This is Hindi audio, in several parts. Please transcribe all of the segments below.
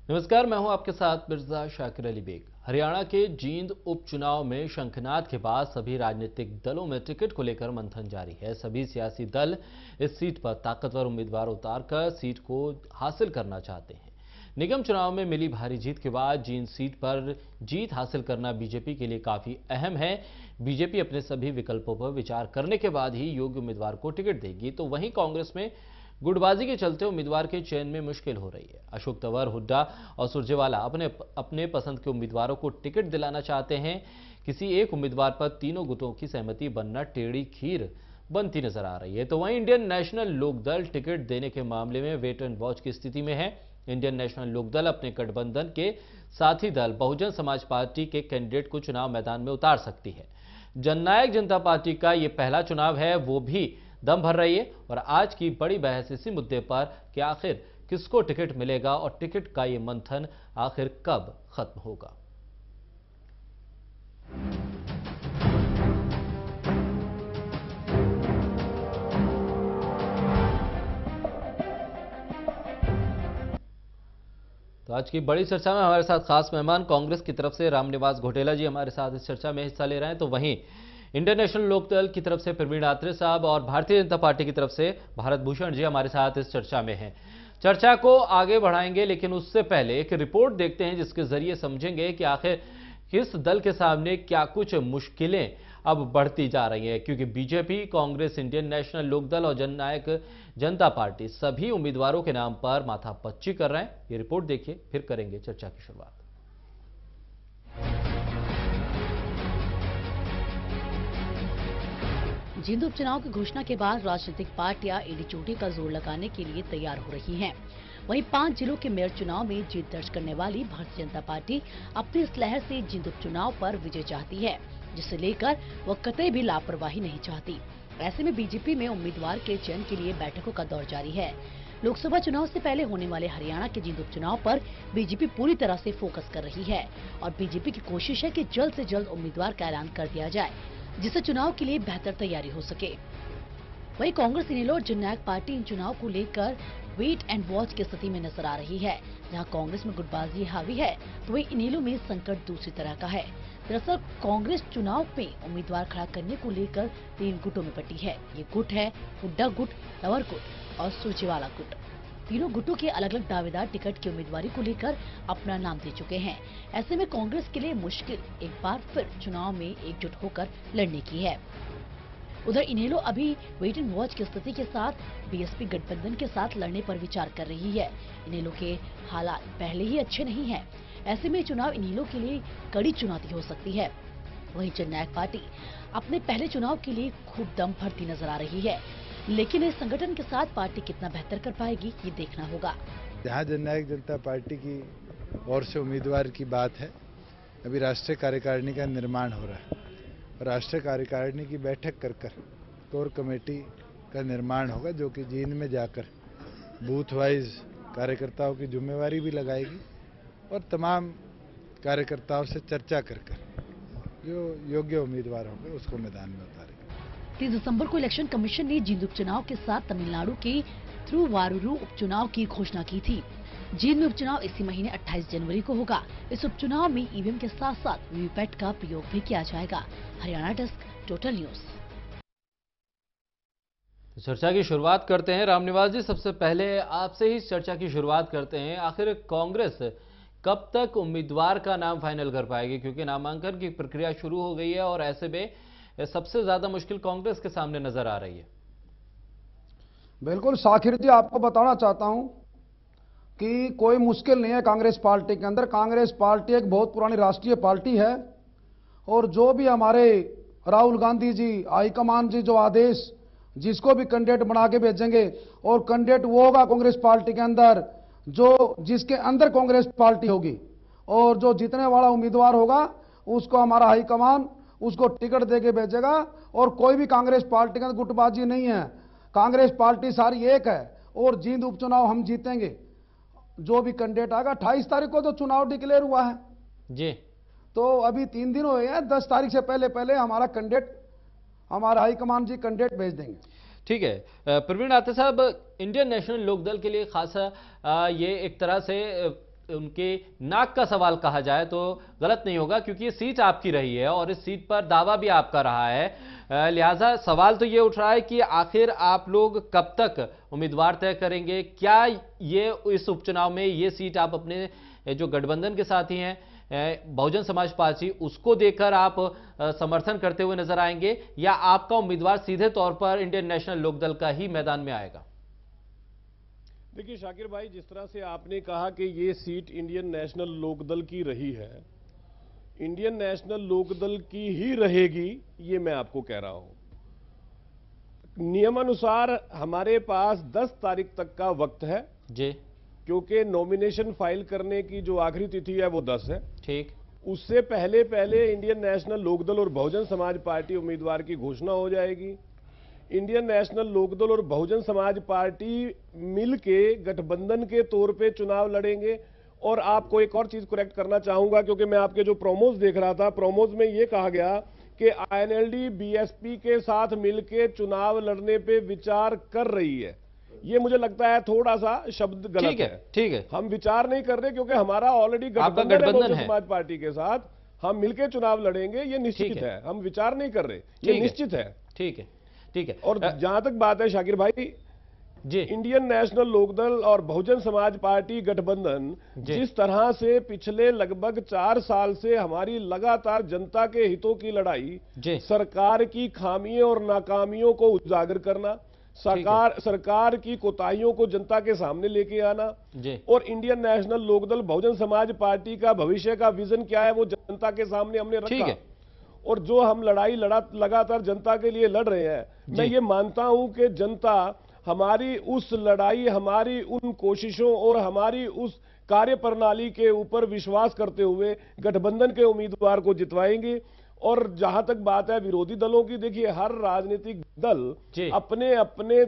नमस्कार, मैं हूं आपके साथ मिर्जा शाकिर अली बेग। हरियाणा के जींद उपचुनाव में शंखनाद के बाद सभी राजनीतिक दलों में टिकट को लेकर मंथन जारी है। सभी सियासी दल इस सीट पर ताकतवर उम्मीदवार उतारकर सीट को हासिल करना चाहते हैं। निगम चुनाव में मिली भारी जीत के बाद जींद सीट पर जीत हासिल करना बीजेपी के लिए काफी अहम है। बीजेपी अपने सभी विकल्पों पर विचार करने के बाद ही योग्य उम्मीदवार को टिकट देगी, तो वहीं कांग्रेस में गुटबाजी के चलते उम्मीदवार के चयन में मुश्किल हो रही है। अशोक तंवर, हुड्डा और सुरजेवाला अपने अपने पसंद के उम्मीदवारों को टिकट दिलाना चाहते हैं। किसी एक उम्मीदवार पर तीनों गुटों की सहमति बनना टेढ़ी खीर बनती नजर आ रही है। तो वहीं इंडियन नेशनल लोकदल टिकट देने के मामले में वेट एंड वॉच की स्थिति में है। इंडियन नेशनल लोकदल अपने गठबंधन के साथी दल बहुजन समाज पार्टी के कैंडिडेट को चुनाव मैदान में उतार सकती है। जननायक जनता पार्टी का यह पहला चुनाव है, वो भी दम भर रही है। और आज की बड़ी बहस इसी मुद्दे पर कि आखिर किसको टिकट मिलेगा और टिकट का ये मंथन आखिर कब खत्म होगा। तो आज की बड़ी चर्चा में हमारे साथ खास मेहमान कांग्रेस की तरफ से रामनिवास घोटेला जी हमारे साथ इस चर्चा में हिस्सा ले रहे हैं। तो वहीं इंडियन नेशनल लोकदल की तरफ से प्रवीण आत्रे साहब और भारतीय जनता पार्टी की तरफ से भारत भूषण जी हमारे साथ इस चर्चा में हैं। चर्चा को आगे बढ़ाएंगे, लेकिन उससे पहले एक रिपोर्ट देखते हैं जिसके जरिए समझेंगे कि आखिर किस दल के सामने क्या कुछ मुश्किलें अब बढ़ती जा रही हैं। क्योंकि BJP, Congress, Indian National Lokdal और जननायक जनता पार्टी सभी उम्मीदवारों के नाम पर माथापच्ची कर रहे हैं। ये रिपोर्ट देखिए, फिर करेंगे चर्चा की शुरुआत। जींद उपचुनाव की घोषणा के बाद राजनीतिक पार्टियां एडी चोटी का जोर लगाने के लिए तैयार हो रही हैं। वहीं 5 जिलों के मेयर चुनाव में जीत दर्ज करने वाली भारतीय जनता पार्टी अपनी इस लहर से जींद उपचुनाव पर विजय चाहती है, जिसे लेकर वह कतई भी लापरवाही नहीं चाहती। ऐसे में बीजेपी में उम्मीदवार के चयन के लिए बैठकों का दौर जारी है। लोकसभा चुनाव से पहले होने वाले हरियाणा के जींद उपचुनाव पर बीजेपी पूरी तरह से फोकस कर रही है और बीजेपी की कोशिश है कि जल्द से जल्द उम्मीदवार का ऐलान कर दिया जाए, जिससे चुनाव के लिए बेहतर तैयारी हो सके। वहीं कांग्रेस, इनेलो और जननायक पार्टी इन चुनाव को लेकर वेट एंड वॉच की स्थिति में नजर आ रही है। जहां कांग्रेस में गुटबाजी हावी है, तो वहीं इनेलो में संकट दूसरी तरह का है। दरअसल कांग्रेस चुनाव में उम्मीदवार खड़ा करने को लेकर 3 गुटों में बटी है। ये गुट है हुड्डा गुट, तंवर गुट और सुरजेवाला गुट। तीनों गुटों के अलग अलग दावेदार टिकट की उम्मीदवारी को लेकर अपना नाम दे चुके हैं। ऐसे में कांग्रेस के लिए मुश्किल एक बार फिर चुनाव में एकजुट होकर लड़ने की है। उधर इनेलो अभी वेट एंड वॉच की स्थिति के साथ बीएसपी गठबंधन के साथ लड़ने पर विचार कर रही है। इनेलो के हालात पहले ही अच्छे नहीं हैं। ऐसे में चुनाव इनेलो के लिए कड़ी चुनौती हो सकती है। वहीं जननायक पार्टी अपने पहले चुनाव के लिए खूब दम भरती नजर आ रही है, लेकिन इस संगठन के साथ पार्टी कितना बेहतर कर पाएगी, ये देखना होगा। जहाँ जननायक जनता पार्टी की ओर से उम्मीदवार की बात है, अभी राष्ट्रीय कार्यकारिणी का निर्माण हो रहा है और राष्ट्रीय कार्यकारिणी की बैठक कर कोर कमेटी का निर्माण होगा, जो कि जींद में जाकर बूथ वाइज कार्यकर्ताओं की जिम्मेवारी भी लगाएगी और तमाम कार्यकर्ताओं से चर्चा कर जो योग्य उम्मीदवार होंगे उसको मैदान में उतारेगी। 30 दिसंबर को इलेक्शन कमीशन ने जींद उपचुनाव के साथ तमिलनाडु के थिरुवारूर उपचुनाव की घोषणा की थी। जींद में उपचुनाव इसी महीने 28 जनवरी को होगा। इस उपचुनाव में ईवीएम के साथ साथ वीवीपैट का प्रयोग भी किया जाएगा। Haryana desk, total news. तो चर्चा की शुरुआत करते हैं। रामनिवास जी, सबसे पहले आपसे ही चर्चा की शुरुआत करते हैं। आखिर कांग्रेस कब तक उम्मीदवार का नाम फाइनल कर पाएगी, क्योंकि नामांकन की प्रक्रिया शुरू हो गई है और ऐसे में सबसे ज्यादा मुश्किल कांग्रेस के सामने नजर आ रही है। बिल्कुल शाकिर जी, आपको बताना चाहता हूं कि कोई मुश्किल नहीं है कांग्रेस पार्टी के अंदर। कांग्रेस पार्टी एक बहुत पुरानी राष्ट्रीय पार्टी है और जो भी हमारे राहुल गांधी जी, हाईकमान जी जो आदेश जिसको भी कैंडिडेट बना के भेजेंगे और कैंडिडेट वो होगा कांग्रेस पार्टी के अंदर जो जिसके अंदर कांग्रेस पार्टी होगी, और जो जीतने वाला उम्मीदवार होगा उसको हमारा हाईकमान उसको टिकट देके भेजेगा। और कोई भी कांग्रेस पार्टी के अंदर गुटबाजी नहीं है। कांग्रेस पार्टी सारी एक है और जींद उपचुनाव हम जीतेंगे। जो भी कैंडिडेट आएगा, 28 तारीख को तो चुनाव डिक्लेयर हुआ है जी, तो अभी 3 दिन हुए हैं। 10 तारीख से पहले पहले हमारा कैंडिडेट, हमारा हाईकमान जी कैंडिडेट भेज देंगे। ठीक है। प्रवीण आत्रे साहब, इंडियन नेशनल लोकदल के लिए खासा ये एक तरह से उनके नाक का सवाल कहा जाए तो गलत नहीं होगा, क्योंकि ये सीट आपकी रही है और इस सीट पर दावा भी आपका रहा है। लिहाजा सवाल तो ये उठ रहा है कि आखिर आप लोग कब तक उम्मीदवार तय करेंगे? क्या ये इस उपचुनाव में ये सीट आप अपने जो गठबंधन के साथी हैं बहुजन समाज पार्टी, उसको देकर आप समर्थन करते हुए नजर आएंगे, या आपका उम्मीदवार सीधे तौर पर इंडियन नेशनल लोकदल का ही मैदान में आएगा? देखिए शाकिर भाई, जिस तरह से आपने कहा कि ये सीट इंडियन नेशनल लोकदल की रही है, इंडियन नेशनल लोकदल की ही रहेगी, ये मैं आपको कह रहा हूं। नियमानुसार हमारे पास 10 तारीख तक का वक्त है जी, क्योंकि नॉमिनेशन फाइल करने की जो आखिरी तिथि है वो 10 है। ठीक, उससे पहले पहले इंडियन नेशनल लोकदल और बहुजन समाज पार्टी उम्मीदवार की घोषणा हो जाएगी। इंडियन नेशनल लोकदल और बहुजन समाज पार्टी मिलके गठबंधन के तौर पे चुनाव लड़ेंगे। और आपको एक और चीज करेक्ट करना चाहूंगा, क्योंकि मैं आपके जो प्रोमोज देख रहा था, प्रोमोज में ये कहा गया कि आईएनएलडी बीएसपी के साथ मिलके चुनाव लड़ने पे विचार कर रही है। ये मुझे लगता है थोड़ा सा शब्द गलत है। ठीक है, हम विचार नहीं कर रहे, क्योंकि हमारा ऑलरेडी गठबंधन है बहुजन समाज पार्टी के साथ, हम मिलके चुनाव लड़ेंगे, ये निश्चित है। हम विचार नहीं कर रहे, ये निश्चित है। ठीक है, ठीक है। और जहां तक बात है शाकिर भाई जी, इंडियन नेशनल लोकदल और बहुजन समाज पार्टी गठबंधन जिस तरह से पिछले लगभग 4 साल से हमारी लगातार जनता के हितों की लड़ाई, सरकार की खामियों और नाकामियों को उजागर करना, सरकार की कोताहियों को जनता के सामने लेके आना, और Indian National Lokdal Bahujan Samaj party का भविष्य का विजन क्या है वो जनता के सामने हमने रखा। और जो हम लड़ाई लगातार जनता के लिए लड़ रहे हैं, मैं ये मानता हूं कि जनता हमारी उस लड़ाई, हमारी उन कोशिशों और हमारी उस कार्य प्रणाली के ऊपर विश्वास करते हुए गठबंधन के उम्मीदवार को जितवाएंगे। और जहां तक बात है विरोधी दलों की, देखिए हर राजनीतिक दल अपने अपने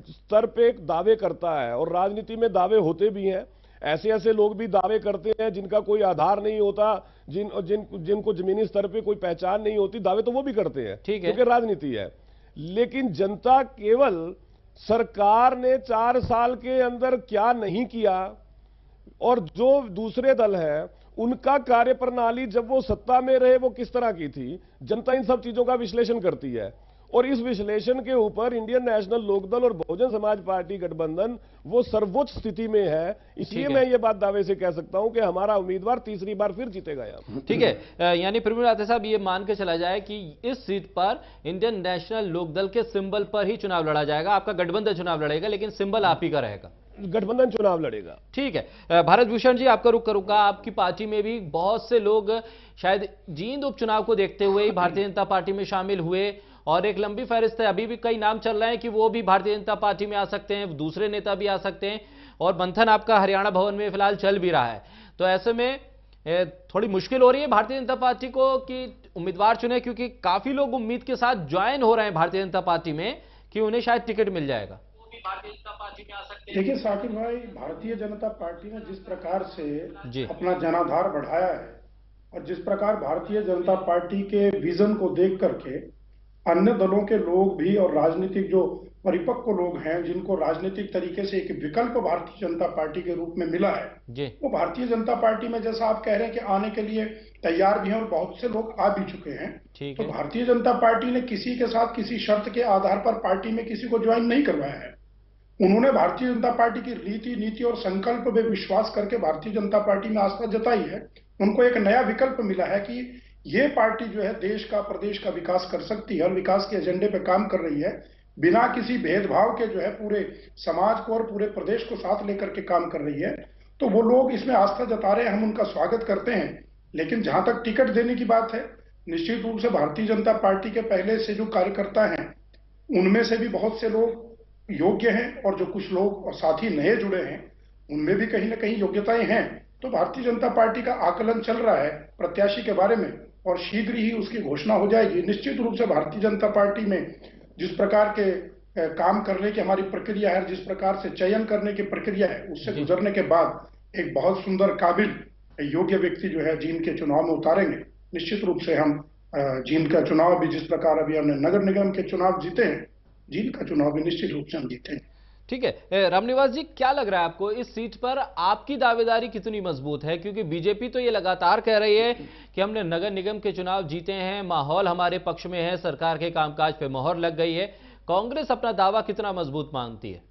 स्तर पे दावे करता है, और राजनीति में दावे होते भी हैं। ऐसे ऐसे लोग भी दावे करते हैं जिनका कोई आधार नहीं होता, जिनको जमीनी स्तर पे कोई पहचान नहीं होती, दावे तो वो भी करते हैं, क्योंकि राजनीति है। लेकिन जनता केवल सरकार ने 4 साल के अंदर क्या नहीं किया, और जो दूसरे दल हैं उनका कार्य प्रणाली जब वो सत्ता में रहे वो किस तरह की थी, जनता इन सब चीजों का विश्लेषण करती है। और इस विश्लेषण के ऊपर इंडियन नेशनल लोकदल और बहुजन समाज पार्टी गठबंधन वो सर्वोच्च स्थिति में है। इसलिए मैं ये बात दावे से कह सकता हूं कि हमारा उम्मीदवार तीसरी बार फिर जीतेगा यहाँ। ठीक है, यानी प्रवीण राठौर साहब ये मान के चला जाए कि इस सीट पर इंडियन नेशनल लोकदल के सिंबल पर ही चुनाव लड़ा जाएगा, आपका गठबंधन चुनाव लड़ेगा, लेकिन सिंबल आप ही का रहेगा, गठबंधन चुनाव लड़ेगा। ठीक है, भारत भूषण जी आपका रुख करूंगा। आपकी पार्टी में भी बहुत से लोग शायद जींद उपचुनाव को देखते हुए ही भारतीय जनता पार्टी में शामिल हुए, और एक लंबी फहरिस्त है, अभी भी कई नाम चल रहे हैं कि वो भी भारतीय जनता पार्टी में आ सकते हैं, दूसरे नेता भी आ सकते हैं, और मंथन आपका हरियाणा भवन में फिलहाल चल भी रहा है। तो ऐसे में थोड़ी मुश्किल हो रही है भारतीय जनता पार्टी को कि उम्मीदवार चुने, क्योंकि काफी लोग उम्मीद के साथ ज्वाइन हो रहे हैं भारतीय जनता पार्टी में कि उन्हें शायद टिकट मिल जाएगा। भारतीय जनता पार्टी में आ सकते हैं। देखिए साकिब भाई, भारतीय जनता पार्टी ने जिस प्रकार से अपना जनाधार बढ़ाया है, और जिस प्रकार भारतीय जनता पार्टी के विजन को देख करके अन्य दलों के लोग भी और राजनीतिक जो परिपक्व लोग हैं, जिनको राजनीतिक तरीके से एक विकल्प भारतीय जनता पार्टी के रूप में मिला है, वो भारतीय जनता पार्टी में जैसा आप कह रहे हैं कि आने के लिए तैयार भी हैं, और बहुत से लोग आ भी चुके हैं। तो भारतीय जनता पार्टी ने किसी के साथ किसी शर्त के आधार पर पार्टी में किसी को ज्वाइन नहीं करवाया है। उन्होंने भारतीय जनता पार्टी की रीति, नीति और संकल्प में विश्वास करके भारतीय जनता पार्टी में आस्था जताई है। उनको एक नया विकल्प मिला है कि ये पार्टी जो है देश का, प्रदेश का विकास कर सकती है, और विकास के एजेंडे पे काम कर रही है, बिना किसी भेदभाव के जो है पूरे समाज को और पूरे प्रदेश को साथ लेकर के काम कर रही है। तो वो लोग इसमें आस्था जता रहे हैं, हम उनका स्वागत करते हैं। लेकिन जहां तक टिकट देने की बात है, निश्चित रूप से भारतीय जनता पार्टी के पहले से जो कार्यकर्ता हैं, उनमें से भी बहुत से लोग योग्य हैं, और जो कुछ लोग और साथी नए जुड़े हैं, उनमें भी कहीं ना कहीं योग्यताएं हैं। तो भारतीय जनता पार्टी का आकलन चल रहा है प्रत्याशी के बारे में, और शीघ्र ही उसकी घोषणा हो जाएगी। निश्चित रूप से भारतीय जनता पार्टी में जिस प्रकार के काम करने की हमारी प्रक्रिया है, जिस प्रकार से चयन करने की प्रक्रिया है, उससे गुजरने के बाद एक बहुत सुंदर, काबिल, योग्य व्यक्ति जो है जींद के चुनाव में उतारेंगे। निश्चित रूप से हम जींद का चुनाव भी, जिस प्रकार अभी हमने नगर निगम के चुनाव जीते हैं, जींद का चुनाव भी निश्चित रूप से हम जीतेंगे। ठीक है, रामनिवास जी, क्या लग रहा है आपको इस सीट पर आपकी दावेदारी कितनी मजबूत है? क्योंकि बीजेपी तो ये लगातार कह रही है कि हमने नगर निगम के चुनाव जीते हैं, माहौल हमारे पक्ष में है, सरकार के कामकाज पे मोहर लग गई है। कांग्रेस अपना दावा कितना मजबूत मानती है?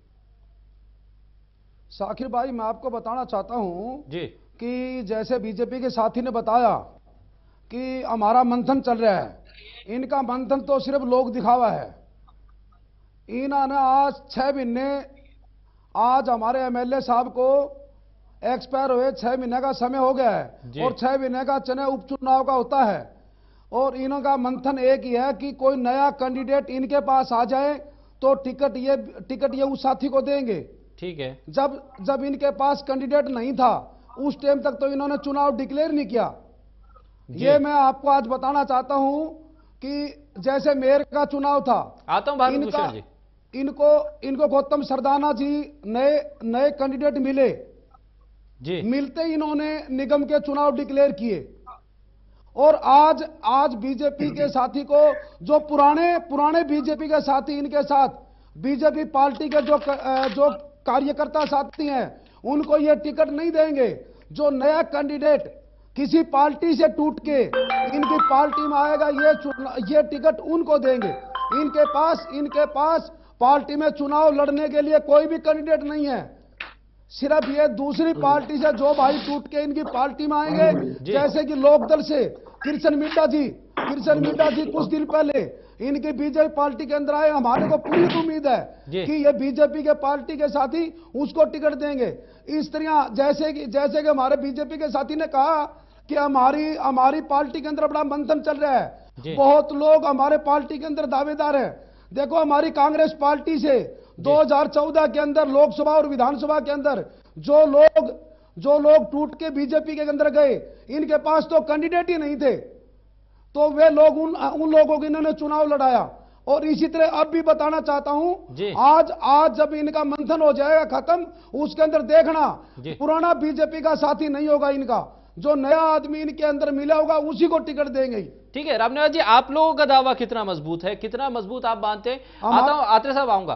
साकिर भाई, मैं आपको बताना चाहता हूं जी कि जैसे बीजेपी के साथी ने बताया कि हमारा मंथन चल रहा है, इनका मंथन तो सिर्फ लोग दिखावा है। इन्होंने आज 6 महीने, आज हमारे एमएलए साहब को एक्सपायर हुए 6 महीने का समय हो गया है और 6 महीने का चुनाव उपचुनाव का होता है और इनका मंथन एक ही है कि कोई नया कैंडिडेट इनके पास आ जाए तो टिकट ये उस साथी को देंगे। ठीक है, जब इनके पास कैंडिडेट नहीं था उस टाइम तक तो इन्होंने चुनाव डिक्लेयर नहीं किया। ये मैं आपको आज बताना चाहता हूं कि जैसे मेयर का चुनाव था, आता हूं भारत भूषण जी, इनको गौतम सरदाना जी नए कैंडिडेट मिले जी, मिलते ही इन्होंने निगम के चुनाव डिक्लेयर किए और आज बीजेपी के साथी को, जो पुराने बीजेपी के साथी, इनके साथ बीजेपी पार्टी के जो कार्यकर्ता साथी हैं, उनको ये टिकट नहीं देंगे। जो नया कैंडिडेट किसी पार्टी से टूट के इनकी पार्टी में आएगा, ये टिकट उनको देंगे। इनके पास पार्टी में चुनाव लड़ने के लिए कोई भी कैंडिडेट नहीं है। सिर्फ ये दूसरी पार्टी से जो भाई टूट के इनकी पार्टी में आएंगे, जैसे कि लोकदल से कृष्ण मिड्डा जी कुछ दिन पहले इनकी बीजेपी पार्टी के अंदर आए। हमारे को पूरी उम्मीद है कि ये बीजेपी के पार्टी के साथी उसको टिकट देंगे। इस तरह जैसे कि हमारे बीजेपी के साथी ने कहा कि हमारी पार्टी के अंदर बड़ा मंथन चल रहा है, बहुत लोग हमारे पार्टी के अंदर दावेदार हैं। देखो, हमारी कांग्रेस पार्टी से 2014 के अंदर लोकसभा और विधानसभा के अंदर जो लोग टूट के बीजेपी के अंदर गए, इनके पास तो कैंडिडेट ही नहीं थे, तो वे लोग उन लोगों को इन्होंने चुनाव लड़ाया। और इसी तरह अब भी बताना चाहता हूं, आज जब इनका मंथन हो जाएगा खत्म, उसके अंदर देखना पुराना बीजेपी का साथी नहीं होगा इनका, जो नया आदमी इनके अंदर मिला होगा उसी को टिकट देंगे। ठीक है, रामनिवास जी, आप लोगों का दावा कितना मजबूत है, कितना मजबूत आप मानते हैं? आता हूं, आत्रे साहब आऊंगा।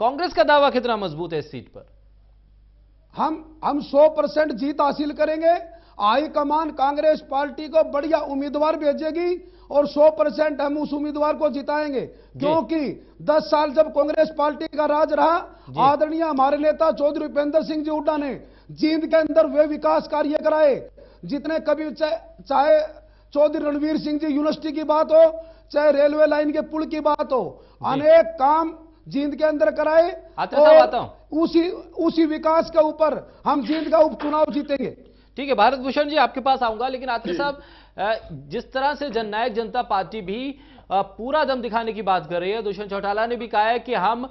कांग्रेस का दावा कितना मजबूत है इस सीट पर? हम 100% जीत हासिल करेंगे। हाईकमान कांग्रेस पार्टी को बढ़िया उम्मीदवार भेजेगी और 100% हम उस उम्मीदवार को जिताएंगे, क्योंकि 10 साल जब कांग्रेस पार्टी का राज रहा, आदरणीय हमारे नेता चौधरी भूपेंद्र सिंह जी हुड्डा ने जींद के अंदर वे विकास कार्य कराए जितने कभी, चाहे चौधरी रणवीर सिंह जी यूनिवर्सिटी की बात हो, चाहे रेलवे लाइन के पुल की बात हो, अनेक काम जींद के अंदर कराए और उसी विकास के ऊपर हम जींद का उपचुनाव जीतेंगे। ठीक है, भारत भूषण जी आपके पास आऊंगा, लेकिन आत्रे साहब, जिस तरह से जननायक जनता पार्टी भी पूरा दम दिखाने की बात कर रही है, दुष्यंत चौटाला ने भी कहा है कि हम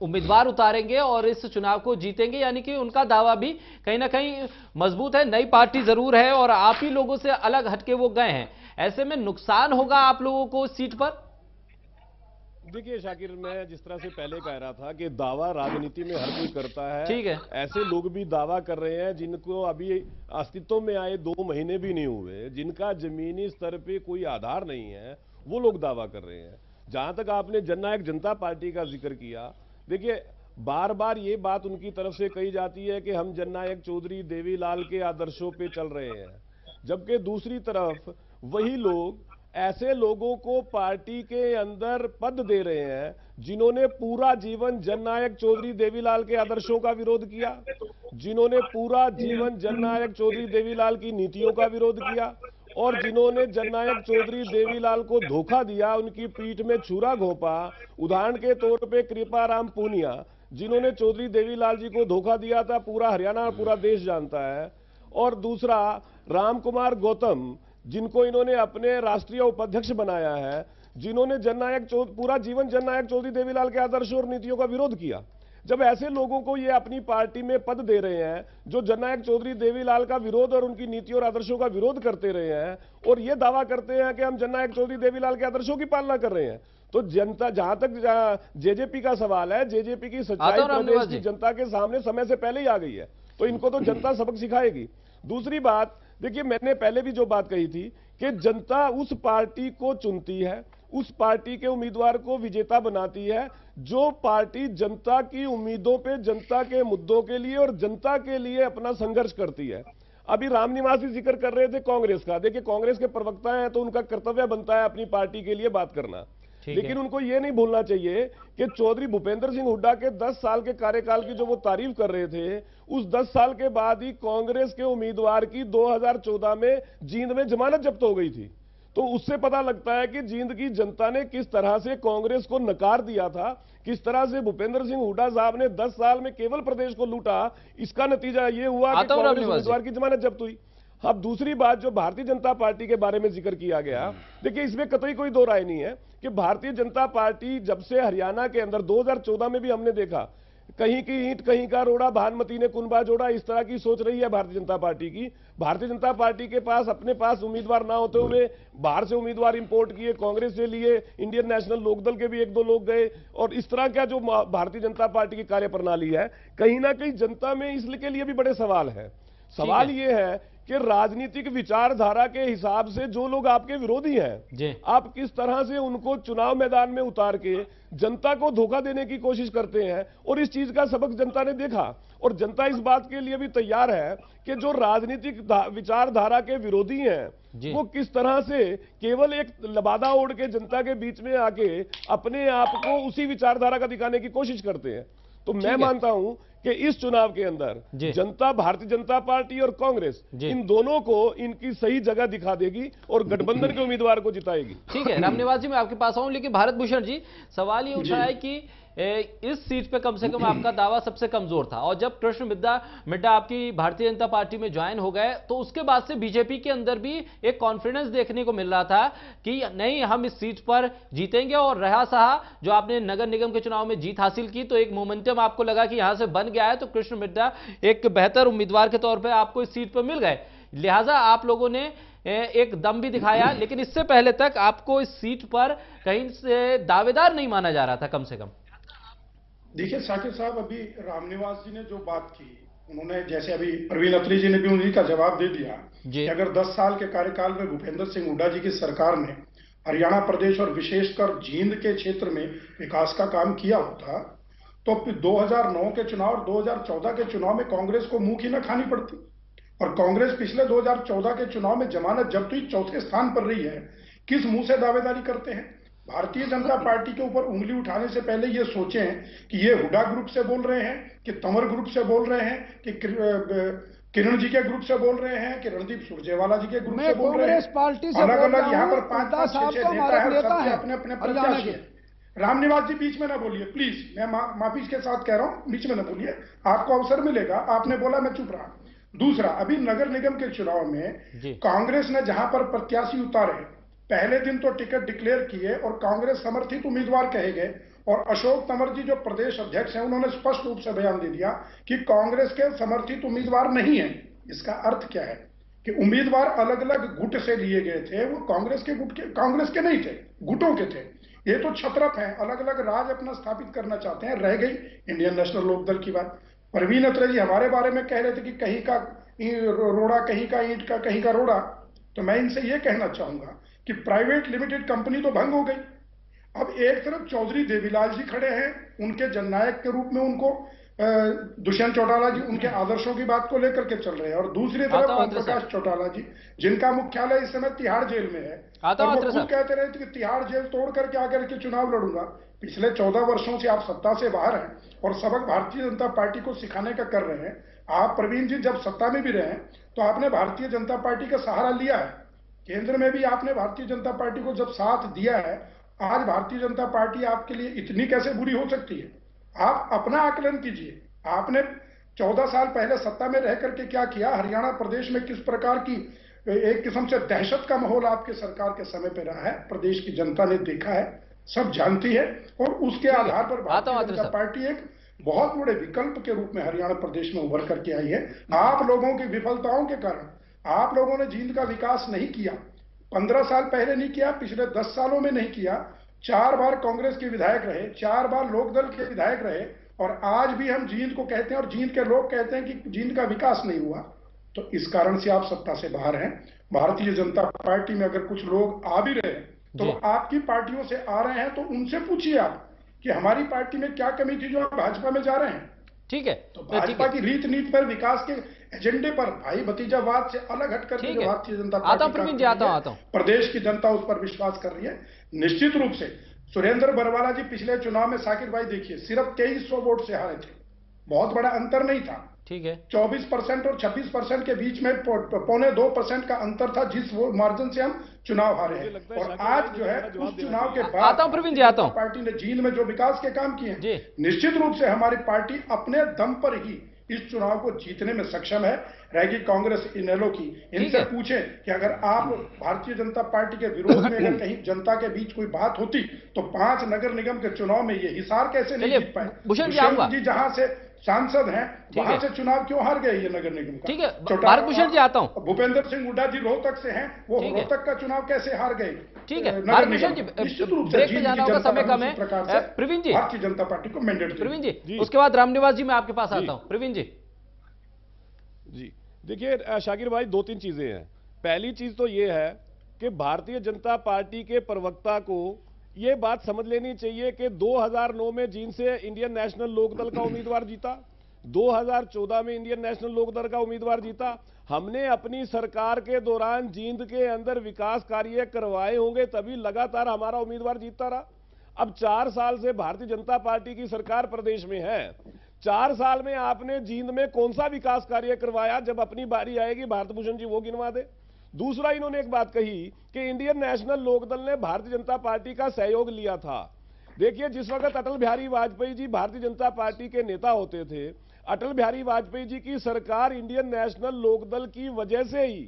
उम्मीदवार उतारेंगे और इस चुनाव को जीतेंगे, यानी कि उनका दावा भी कहीं ना कहीं मजबूत है। नई पार्टी जरूर है और आप ही लोगों से अलग हटके वो गए हैं, ऐसे में नुकसान होगा आप लोगों को इस सीट पर? देखिए शाकिर, मैं जिस तरह से पहले कह रहा था कि दावा राजनीति में हर कोई करता है। ठीक है, ऐसे लोग भी दावा कर रहे हैं जिनको अभी अस्तित्व में आए 2 महीने भी नहीं हुए, जिनका जमीनी स्तर पे कोई आधार नहीं है, वो लोग दावा कर रहे हैं। जहां तक आपने जननायक जनता पार्टी का जिक्र किया, देखिए बार बार ये बात उनकी तरफ से कही जाती है कि हम जननायक चौधरी देवीलाल के आदर्शों पे चल रहे हैं, जबकि दूसरी तरफ वही लोग ऐसे लोगों को पार्टी के अंदर पद दे रहे हैं जिन्होंने पूरा जीवन जननायक चौधरी देवीलाल के आदर्शों का विरोध किया, जिन्होंने पूरा जीवन जननायक चौधरी देवीलाल की नीतियों का विरोध किया और जिन्होंने जननायक चौधरी देवीलाल को धोखा दिया, उनकी पीठ में छुरा घोंपा। उदाहरण के तौर पे कृपाराम पूनिया, जिन्होंने चौधरी देवीलाल जी को धोखा दिया था, पूरा हरियाणा और पूरा देश जानता है। और दूसरा राम कुमार गौतम, जिनको इन्होंने अपने राष्ट्रीय उपाध्यक्ष बनाया है, जिन्होंने पूरा जीवन जननायक चौधरी देवीलाल के आदर्शों और नीतियों का विरोध किया। जब ऐसे लोगों को ये अपनी पार्टी में पद दे रहे हैं जो जननायक चौधरी देवीलाल का विरोध और उनकी नीतियों और आदर्शों का विरोध करते रहे हैं और ये दावा करते हैं कि हम जननायक चौधरी देवीलाल के आदर्शों की पालना कर रहे हैं, तो जनता, जहां तक जेजेपी का सवाल है, जेजेपी की सच्चाई प्रदेश की जनता के सामने समय से पहले ही आ गई है, तो इनको तो जनता सबक सिखाएगी। दूसरी बात, देखिए मैंने पहले भी जो बात कही थी कि जनता उस पार्टी को चुनती है, उस पार्टी के उम्मीदवार को विजेता बनाती है जो पार्टी जनता की उम्मीदों पे, जनता के मुद्दों के लिए और जनता के लिए अपना संघर्ष करती है। अभी रामनिवास जी जिक्र कर रहे थे कांग्रेस का। देखिए, कांग्रेस के प्रवक्ता हैं तो उनका कर्तव्य बनता है अपनी पार्टी के लिए बात करना, लेकिन उनको यह नहीं भूलना चाहिए कि चौधरी भूपेंद्र सिंह हुड्डा के 10 साल के कार्यकाल की जो वो तारीफ कर रहे थे, उस 10 साल के बाद ही कांग्रेस के उम्मीदवार की 2014 में जींद में जमानत जब्त हो गई थी। तो उससे पता लगता है कि जींद की जनता ने किस तरह से कांग्रेस को नकार दिया था, किस तरह से भूपेंद्र सिंह हुड्डा साहब ने 10 साल में केवल प्रदेश को लूटा। इसका नतीजा ये हुआ कि कांग्रेस उम्मीदवार की जमानत जब्त हुई। अब दूसरी बात जो भारतीय जनता पार्टी के बारे में जिक्र किया गया, देखिए इसमें कतई कोई दो राय नहीं है कि भारतीय जनता पार्टी जब से हरियाणा के अंदर 2014 में भी हमने देखा, कहीं की ईंट कहीं का रोड़ा, भानुमति ने कुनबा जोड़ा, इस तरह की सोच रही है भारतीय जनता पार्टी की। भारतीय जनता पार्टी के पास अपने पास उम्मीदवार ना होते हुए बाहर से उम्मीदवार इंपोर्ट किए, कांग्रेस से लिए, इंडियन नेशनल लोकदल के भी 1-2 लोग गए, और इस तरह का जो भारतीय जनता पार्टी की कार्यप्रणाली है, कहीं ना कहीं जनता में इसके लिए भी बड़े सवाल है। सवाल ये है कि राजनीतिक विचारधारा के हिसाब से जो लोग आपके विरोधी हैं, आप किस तरह से उनको चुनाव मैदान में उतार के जनता को धोखा देने की कोशिश करते हैं। और इस चीज का सबक जनता ने देखा, और जनता इस बात के लिए भी तैयार है कि जो राजनीतिक विचारधारा के विरोधी हैं वो किस तरह से केवल एक लबादा ओढ़ के जनता के बीच में आके अपने आप को उसी विचारधारा का दिखाने की कोशिश करते हैं। तो मैं मानता हूं कि इस चुनाव के अंदर जनता भारतीय जनता पार्टी और कांग्रेस इन दोनों को इनकी सही जगह दिखा देगी और गठबंधन के उम्मीदवार को जिताएगी। ठीक है, रामनिवास जी मैं आपके पास आऊं, लेकिन भारत भूषण जी सवाल ये उठा है कि इस सीट पे कम से कम आपका दावा सबसे कमजोर था, और जब कृष्ण मिड्डा आपकी भारतीय जनता पार्टी में ज्वाइन हो गए तो उसके बाद से बीजेपी के अंदर भी एक कॉन्फिडेंस देखने को मिल रहा था कि नहीं हम इस सीट पर जीतेंगे। और रहा सहा जो आपने नगर निगम के चुनाव में जीत हासिल की तो एक मोमेंटम आपको लगा कि यहां से बन गया है, तो कृष्ण मिड्डा एक बेहतर उम्मीदवार के तौर पर आपको इस सीट पर मिल गए, लिहाजा आप लोगों ने एक दम भी दिखाया। लेकिन इससे पहले तक आपको इस सीट पर कहीं से दावेदार नहीं माना जा रहा था कम से कम। देखिए साकिब साहब, अभी रामनिवास जी ने जो बात की, उन्होंने जैसे अभी प्रवीण अत्री जी ने भी उन्हीं का जवाब दे दिया कि अगर 10 साल के कार्यकाल में भूपेंद्र सिंह हुड्डा जी की सरकार ने हरियाणा प्रदेश और विशेषकर जींद के क्षेत्र में विकास का काम किया होता तो 2009 के चुनाव और 2014 के चुनाव में कांग्रेस को मुंह की न खानी पड़ती। और कांग्रेस पिछले 2014 के चुनाव में जमानत जब्त हुई 4थे स्थान पर रही है। किस मुंह से दावेदारी करते हैं? भारतीय जनता पार्टी के ऊपर उंगली उठाने से पहले ये सोचें कि ये हुड्डा ग्रुप से बोल रहे हैं, कि तंवर ग्रुप से बोल रहे हैं, कि किरण जी के ग्रुप से बोल रहे हैं, कि रणदीप सुरजेवाला जी के ग्रुप से बोल रहे हैं। अलग अलग यहाँ पर 5-5, 6 नेता है, सबके अपने अपने प्रत्याशी हैं। रामनिवास जी बीच में ना बोलिए प्लीज, मैं माफी के साथ कह रहा हूँ, बीच में ना बोलिए, आपको अवसर मिलेगा। आपने बोला, मैं चुप रहा। दूसरा, अभी नगर निगम के चुनाव में कांग्रेस ने जहां पर प्रत्याशी उतारे, पहले दिन तो टिकट डिक्लेयर किए और कांग्रेस समर्थित उम्मीदवार कहे गए, और अशोक तंवर जी जो प्रदेश अध्यक्ष हैं उन्होंने स्पष्ट रूप से बयान दे दिया कि कांग्रेस के समर्थित उम्मीदवार नहीं है। इसका अर्थ क्या है कि उम्मीदवार अलग अलग गुट से लिए गए थे, वो कांग्रेस के नहीं थे, गुटों के थे। ये तो छतरप हैं, अलग अलग राज अपना स्थापित करना चाहते हैं। रह गई इंडियन नेशनल लोकदल की बात। प्रवीण अत्री जी हमारे बारे में कह रहे थे कि कहीं का रोड़ा, कहीं का ईंट का, कहीं का रोड़ा। तो मैं इनसे ये कहना चाहूंगा कि प्राइवेट लिमिटेड कंपनी तो भंग हो गई। अब एक तरफ चौधरी देवीलाल जी खड़े हैं, उनके जननायक के रूप में उनको दुष्यंत चौटाला जी उनके आदर्शों की बात को लेकर के चल रहे हैं, और दूसरी तरफ ओम प्रकाश चौटाला जी जिनका मुख्यालय इस समय तिहाड़ जेल में है, और वो खुद कहते रहे थे कि तिहाड़ जेल तोड़ करके आकर के चुनाव लड़ूंगा। पिछले 14 वर्षों से आप सत्ता से बाहर हैं और सबक भारतीय जनता पार्टी को सिखाने का कर रहे हैं। आप प्रवीण जी जब सत्ता में भी रहे तो आपने भारतीय जनता पार्टी का सहारा लिया है, केंद्र में भी आपने भारतीय जनता पार्टी को जब साथ दिया है, आज भारतीय जनता पार्टी आपके लिए इतनी कैसे बुरी हो सकती है? आप अपना आकलन कीजिए। आपने 14 साल पहले सत्ता में रह करके क्या किया, हरियाणा प्रदेश में किस प्रकार की एक किस्म से दहशत का माहौल आपके सरकार के समय पे रहा है, प्रदेश की जनता ने देखा है, सब जानती है, और उसके आधार पर भारतीय जनता पार्टी एक बहुत बड़े विकल्प के रूप में हरियाणा प्रदेश में उभर करके आई है। आप लोगों की विफलताओं के कारण आप लोगों ने जींद का विकास नहीं किया, 15 साल पहले नहीं किया, पिछले 10 सालों में नहीं किया। 4 बार कांग्रेस के विधायक रहे, 4 बार लोकदल के विधायक रहे, और आज भी हम जींद को कहते हैं और जींद के लोग कहते हैं कि जींद का विकास नहीं हुआ। तो इस कारण से आप सत्ता से बाहर हैं। भारतीय जनता पार्टी में अगर कुछ लोग आ भी रहे तो आपकी पार्टियों से आ रहे हैं तो उनसे पूछिए आप कि हमारी पार्टी में क्या कमी थी जो आप भाजपा में जा रहे हैं। ठीक है, तो भाजपा की रीत नीति पर, विकास के एजेंडे पर, भाई भतीजावाद से अलग हट करके जो भारतीय जनता पार्टी प्रदेश की जनता उस पर विश्वास कर रही है, निश्चित रूप से सुरेंद्र बरवाला जी पिछले चुनाव में, साकिर भाई देखिए, सिर्फ 2300 वोट से हारे थे, बहुत बड़ा अंतर नहीं था। ठीक है, 24% और 26% के बीच में 2.25% का अंतर था, जिस मार्जिन से हम चुनाव हारे हैं। और आज जो है उस चुनाव के बाद पार्टी ने जींद में जो विकास के काम किए हैं, निश्चित रूप से हमारी पार्टी अपने दम पर ही इस चुनाव को जीतने में सक्षम है। रहेगी कांग्रेस इनेलो की, इनसे पूछें कि अगर आप भारतीय जनता पार्टी के विरोध में अगर कहीं जनता के बीच कोई बात होती तो 5 नगर निगम के चुनाव में ये हिसार कैसे नहीं जीत पाए। भूषण जी जहां से सांसद हैं वहां से चुनाव क्यों हार गए ये नगर निगम का। ठीक है, भारत भूषण जी आता हूं। भूपेंद्र सिंह हुड्डा जी रोहतक से हैं, वो रोहतक का चुनाव कैसे हार गए। ठीक है, भारत भूषण जी, ब्रेक पे जाना होगा, समय कम है। प्रवीण जी, भारतीय जनता पार्टी को मैंडेट। प्रवीण जी, उसके बाद रामनिवास जी मैं आपके पास आता हूं। प्रवीण जी। जी देखिए शाकिर भाई, 2-3 चीजें हैं। पहली चीज तो ये है कि भारतीय जनता पार्टी के प्रवक्ता को ये बात समझ लेनी चाहिए कि 2009 में जींद से इंडियन नेशनल लोकदल का उम्मीदवार जीता, 2014 में इंडियन नेशनल लोकदल का उम्मीदवार जीता। हमने अपनी सरकार के दौरान जींद के अंदर विकास कार्य करवाए होंगे तभी लगातार हमारा उम्मीदवार जीतता रहा। अब 4 साल से भारतीय जनता पार्टी की सरकार प्रदेश में है, 4 साल में आपने जींद में कौन सा विकास कार्य करवाया। जब अपनी बारी आएगी भारत भूषण जी वो गिनवा दे। दूसरा, इन्होंने एक बात कही कि इंडियन नेशनल लोकदल ने भारतीय जनता पार्टी का सहयोग लिया था। देखिए, जिस वक्त अटल बिहारी वाजपेयी जी भारतीय जनता पार्टी के नेता होते थे, अटल बिहारी वाजपेयी जी की सरकार इंडियन नेशनल लोकदल की वजह से ही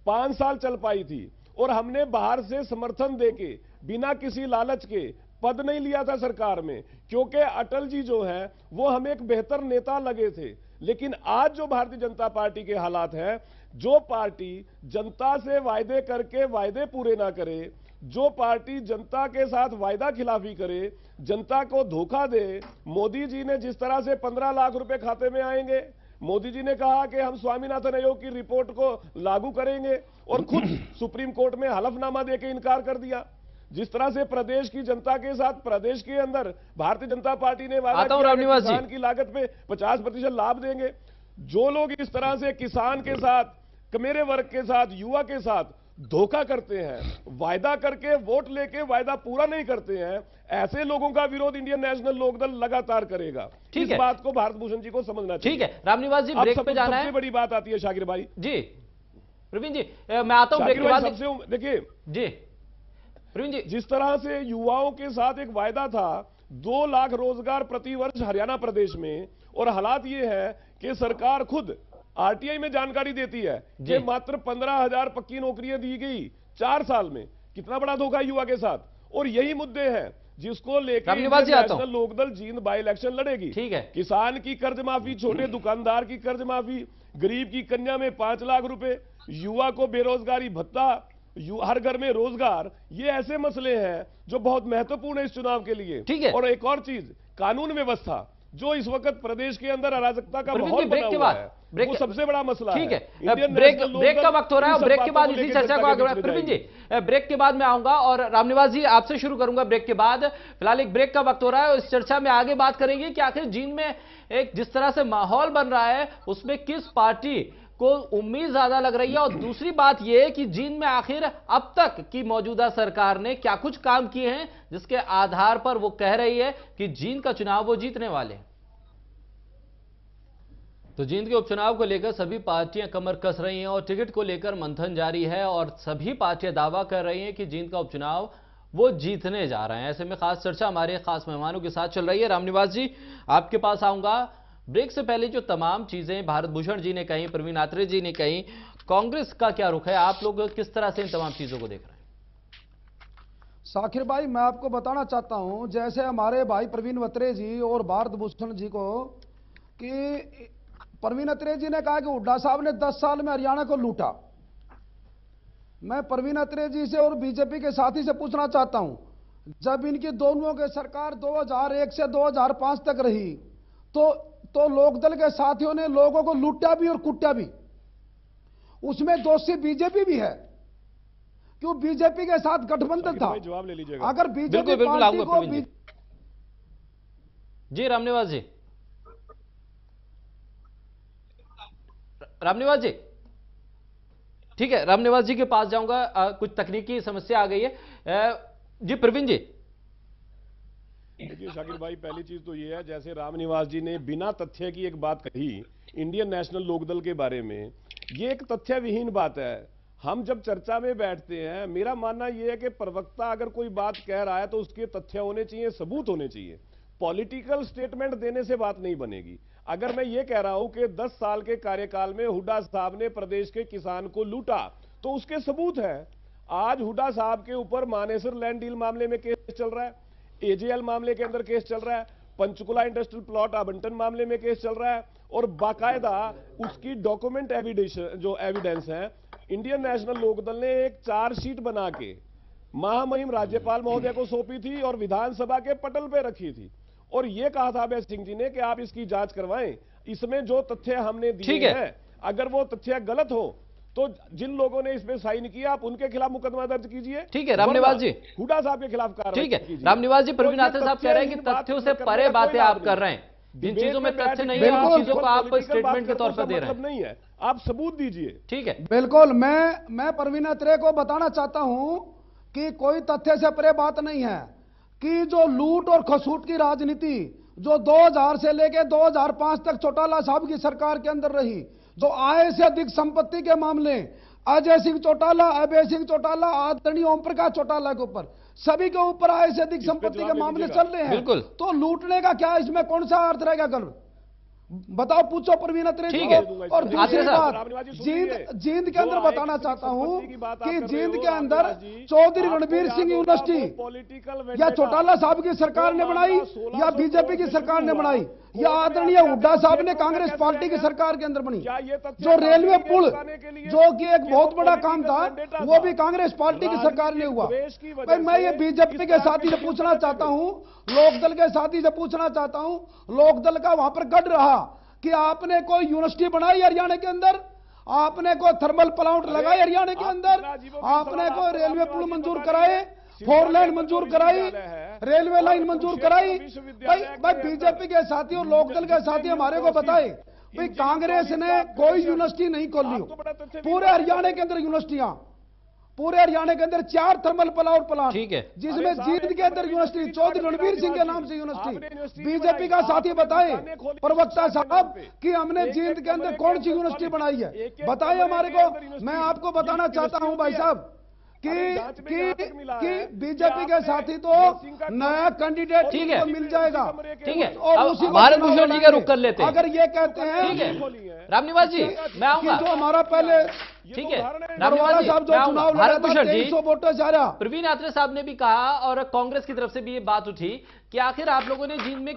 5 साल चल पाई थी और हमने बाहर से समर्थन देके बिना किसी लालच के पद नहीं लिया था सरकार में, क्योंकि अटल जी जो है वो हमें एक बेहतर नेता लगे थे। लेकिन आज जो भारतीय जनता पार्टी के हालात हैं, जो पार्टी जनता से वायदे करके वायदे पूरे ना करे, जो पार्टी जनता के साथ वायदा खिलाफी करे, जनता को धोखा दे। मोदी जी ने जिस तरह से 15 लाख रुपए खाते में आएंगे, मोदी जी ने कहा कि हम स्वामीनाथन आयोग की रिपोर्ट को लागू करेंगे और खुद सुप्रीम कोर्ट में हलफनामा देके इनकार कर दिया। जिस तरह से प्रदेश की जनता के साथ प्रदेश के अंदर भारतीय जनता पार्टी ने वादा किया कि किसान की लागत पे 50% लाभ देंगे। जो लोग इस तरह से किसान के साथ, कमेरे वर्ग के साथ, युवा के साथ धोखा करते हैं, वायदा करके वोट लेके वायदा पूरा नहीं करते हैं, ऐसे लोगों का विरोध इंडियन नेशनल लोकदल लगातार करेगा। इस बात को भारत भूषण जी को समझना चाहिए। ठीक है, रामनिवास जी, ब्रेक पे जाना है। सबसे बड़ी बात आती है शाकिर भाई जी। प्रवीण जी मैं आता हूं ब्रेक के बाद। देखिए जी प्रवीण जी, जिस तरह से युवाओं के साथ एक वायदा था 2 लाख रोजगार प्रति वर्ष हरियाणा प्रदेश में, और हालात ये है कि सरकार खुद आरटीआई में जानकारी देती है कि मात्र 15,000 पक्की नौकरियां दी गई 4 साल में। कितना बड़ा धोखा युवा के साथ। और यही मुद्दे हैं जिसको लेकर National Lokdal Jind by election लड़ेगी। ठीक है, किसान की कर्ज माफी, छोटे दुकानदार की कर्ज माफी, गरीब की कन्या में 5 लाख रुपए, युवा को बेरोजगारी भत्ता, हर घर में रोजगार, ये ऐसे मसले हैं जो बहुत महत्वपूर्ण है इस चुनाव के लिए। ठीक है, और एक और चीज, कानून व्यवस्था जो इस वक्त प्रदेश के अंदर अराजकता का माहौल बना हुआ है, वो सबसे बड़ा मसला है। ठीक है, ब्रेक का वक्त हो रहा है और ब्रेक के बाद इसी चर्चा को आगे बढ़ाएं। प्रवीण जी, ब्रेक के बाद मैं आऊंगा और रामनिवास जी आपसे शुरू करूंगा ब्रेक के बाद। फिलहाल एक ब्रेक का वक्त हो रहा है और इस चर्चा में आगे बात करेंगे कि आखिर जींद में एक जिस तरह से माहौल बन रहा है उसमें किस पार्टी को उम्मीद ज्यादा लग रही है, और दूसरी बात यह है कि जींद में आखिर अब तक की मौजूदा सरकार ने क्या कुछ काम किए हैं जिसके आधार पर वो कह रही है कि जींद का चुनाव वो जीतने वाले हैं। तो जींद के उपचुनाव को लेकर सभी पार्टियां कमर कस रही हैं और टिकट को लेकर मंथन जारी है और सभी पार्टियां दावा कर रही हैं कि जींद का उपचुनाव वो जीतने जा रहे हैं। ऐसे में खास चर्चा हमारे खास मेहमानों के साथ चल रही है। रामनिवास जी आपके पास आऊंगा। ब्रेक से पहले जो तमाम चीजें भारत भूषण जी ने कही, प्रवीण आत्रे जी ने कही, कांग्रेस का क्या रुख है, आप लोग किस तरह से इन तमाम चीजों को देख रहे हैं? साकिर भाई, मैं आपको बताना चाहता हूं, जैसे हमारे भाई प्रवीण अत्रे जी और भारत भूषण जी को, कि प्रवीण अत्रे जी ने कहा कि हुड्डा साहब ने 10 साल में हरियाणा को लूटा। मैं प्रवीण अत्रे जी से और बीजेपी के साथी से पूछना चाहता हूं, जब इनकी दोनों की सरकार 2001 से 2005 तक रही तो लोकदल के साथियों ने लोगों को लूटा भी और कुटा भी। उसमें दोषी बीजेपी भी है, क्यों बीजेपी के साथ गठबंधन था। जवाब ले लीजिएगा। अगर बीजेपी पार्टी को जी रामनिवास जी, रामनिवास जी, ठीक है, रामनिवास जी के पास जाऊंगा, कुछ तकनीकी समस्या आ गई है। जी प्रवीण जी। देखिए शाकिर भाई, पहली चीज तो ये है, जैसे रामनिवास जी ने बिना तथ्य की एक बात कही इंडियन नेशनल लोकदल के बारे में, ये एक तथ्य विहीन बात है। हम जब चर्चा में बैठते हैं, मेरा मानना यह है कि प्रवक्ता अगर कोई बात कह रहा है तो उसके तथ्य होने चाहिए, सबूत होने चाहिए। पॉलिटिकल स्टेटमेंट देने से बात नहीं बनेगी। अगर मैं ये कह रहा हूं कि 10 साल के कार्यकाल में हुड्डा साहब ने प्रदेश के किसान को लूटा, तो उसके सबूत है। आज हुड्डा साहब के ऊपर मानेसर लैंड डील मामले में केस चल रहा है, एजेएल मामले के अंदर केस चल रहा है, पंचकुला इंडस्ट्रियल प्लॉट आवंटन मामले में केस चल रहा है, और बाकायदा उसकी डॉक्यूमेंट एविडेंस है। इंडियन नेशनल लोकदल ने एक चार्जशीट बना के महामहिम राज्यपाल महोदय को सौंपी थी और विधानसभा के पटल पे रखी थी, और यह कहा था अभय सिंह जी ने कि आप इसकी जांच करवाएं। इसमें जो तथ्य हमने दिए हैं, अगर वो तथ्य गलत हो तो जिन लोगों ने इसमें साइन किया आप उनके खिलाफ मुकदमा दर्ज कीजिए। ठीक है रामनिवास जी, हुड्डा साहब के खिलाफ कार्रवाई ठीक है रामनिवास जी। प्रवीण आत्रे साहब कह रहे हैं कि तथ्यों से परे बातें आप कर रहे हैं, जिन चीजों में तथ्य नहीं है उन चीजों को आप स्टेटमेंट के तौर पर दे रहे हैं। नहीं है, आप सबूत दीजिए। ठीक है, बिल्कुल। मैं प्रवीण आत्रे को बताना चाहता हूं कि कोई तथ्य से परे बात नहीं है कि जो लूट और खसूट की राजनीति जो 2000 से लेकर 2005 तक चौटाला साहब की सरकार के अंदर रही, जो आय से अधिक संपत्ति के मामले अजय सिंह चौटाला, अभय सिंह चौटाला, आदरणीय ओम प्रकाश चौटाला के ऊपर, सभी के ऊपर आय से अधिक संपत्ति के मामले चल रहे हैं। बिल्कुल। तो लूटने का क्या इसमें कौन सा अर्थ रहेगा? कल बताओ, पूछो प्रवीण आत्रे को। और दूसरी बात, जींद के अंदर बताना चाहता हूं कि जींद के अंदर चौधरी रणबीर सिंह यूनिवर्सिटी या चौटाला साहब की सरकार ने बनाई या बीजेपी की सरकार ने बनाई या आदरणीय हुड्डा साहब ने कांग्रेस पार्टी की सरकार के अंदर बनी? जो रेलवे पुल जो कि एक बहुत बड़ा काम था, वो भी कांग्रेस पार्टी की सरकार ने हुआ। भाई मैं ये बीजेपी के साथी से पूछना चाहता हूं, लोकदल के साथी से पूछना चाहता हूं, लोकदल का वहां पर गढ़ रहा कि आपने कोई यूनिवर्सिटी बनाई हरियाणा के अंदर, आपने कोई थर्मल प्लांट लगाए हरियाणा के अंदर, आपने कोई रेलवे पुल मंजूर कराए, 4 लाइन मंजूर कराई, रेलवे लाइन मंजूर कराई? भाई बीजेपी के साथी और लोकदल के साथी हमारे को बताए, भाई कांग्रेस ने कोई यूनिवर्सिटी नहीं खोली। पूरे हरियाणा के अंदर यूनिवर्सिटियां, पूरे हरियाणा के अंदर 4 थर्मल प्लांट, ठीक है, जिसमें जींद के अंदर यूनिवर्सिटी चौधरी रणबीर सिंह के नाम से यूनिवर्सिटी। बीजेपी का साथी बताए, प्रवक्ता साहब, कि हमने जींद के अंदर कौन सी यूनिवर्सिटी बनाई है, बताइए हमारे को। मैं आपको बताना चाहता हूं भाई साहब कि बीजेपी के साथी तो नया कैंडिडेट ठीक है मिल जाएगा, ठीक है, और उसी भारत भूषण जी का रुख कर लेते हैं। अगर ये कहते हैं, ठीक है रामनिवास जी, मैं आऊंगा। जो हमारा पहले, ठीक है रामनिवास जी, साहब जो चुनाव लड़ा था 2300 वोटों से हारा। प्रवीण आत्रे साहब ने भी कहा और कांग्रेस की तरफ से भी ये बात उठी कि आखिर आप लोगों ने जींद में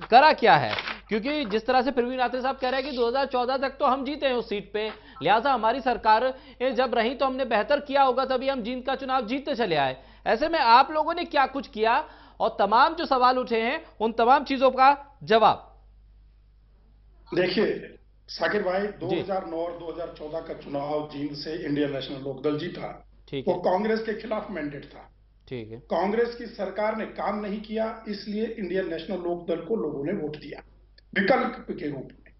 करा क्या है, क्योंकि जिस तरह से प्रवीण आत्रे साहब कह रहे हैं कि 2014 तक तो हम जीते हैं उस सीट पे, लिहाजा हमारी सरकार जब रही तो हमने बेहतर किया होगा, तभी हम जींद का चुनाव जीतते चले आए। ऐसे में आप लोगों ने क्या कुछ किया, और तमाम जो सवाल उठे हैं उन तमाम चीजों का जवाब। देखिए साकिर भाई, 2009 और 2014 का चुनाव जींद से इंडियन नेशनल लोकदल जीता, वो कांग्रेस के खिलाफ मैंडेट था। ठीक है, कांग्रेस की सरकार ने काम नहीं किया, इसलिए इंडियन नेशनल लोकदल को लोगों ने वोट दिया विकल्प के रूप में।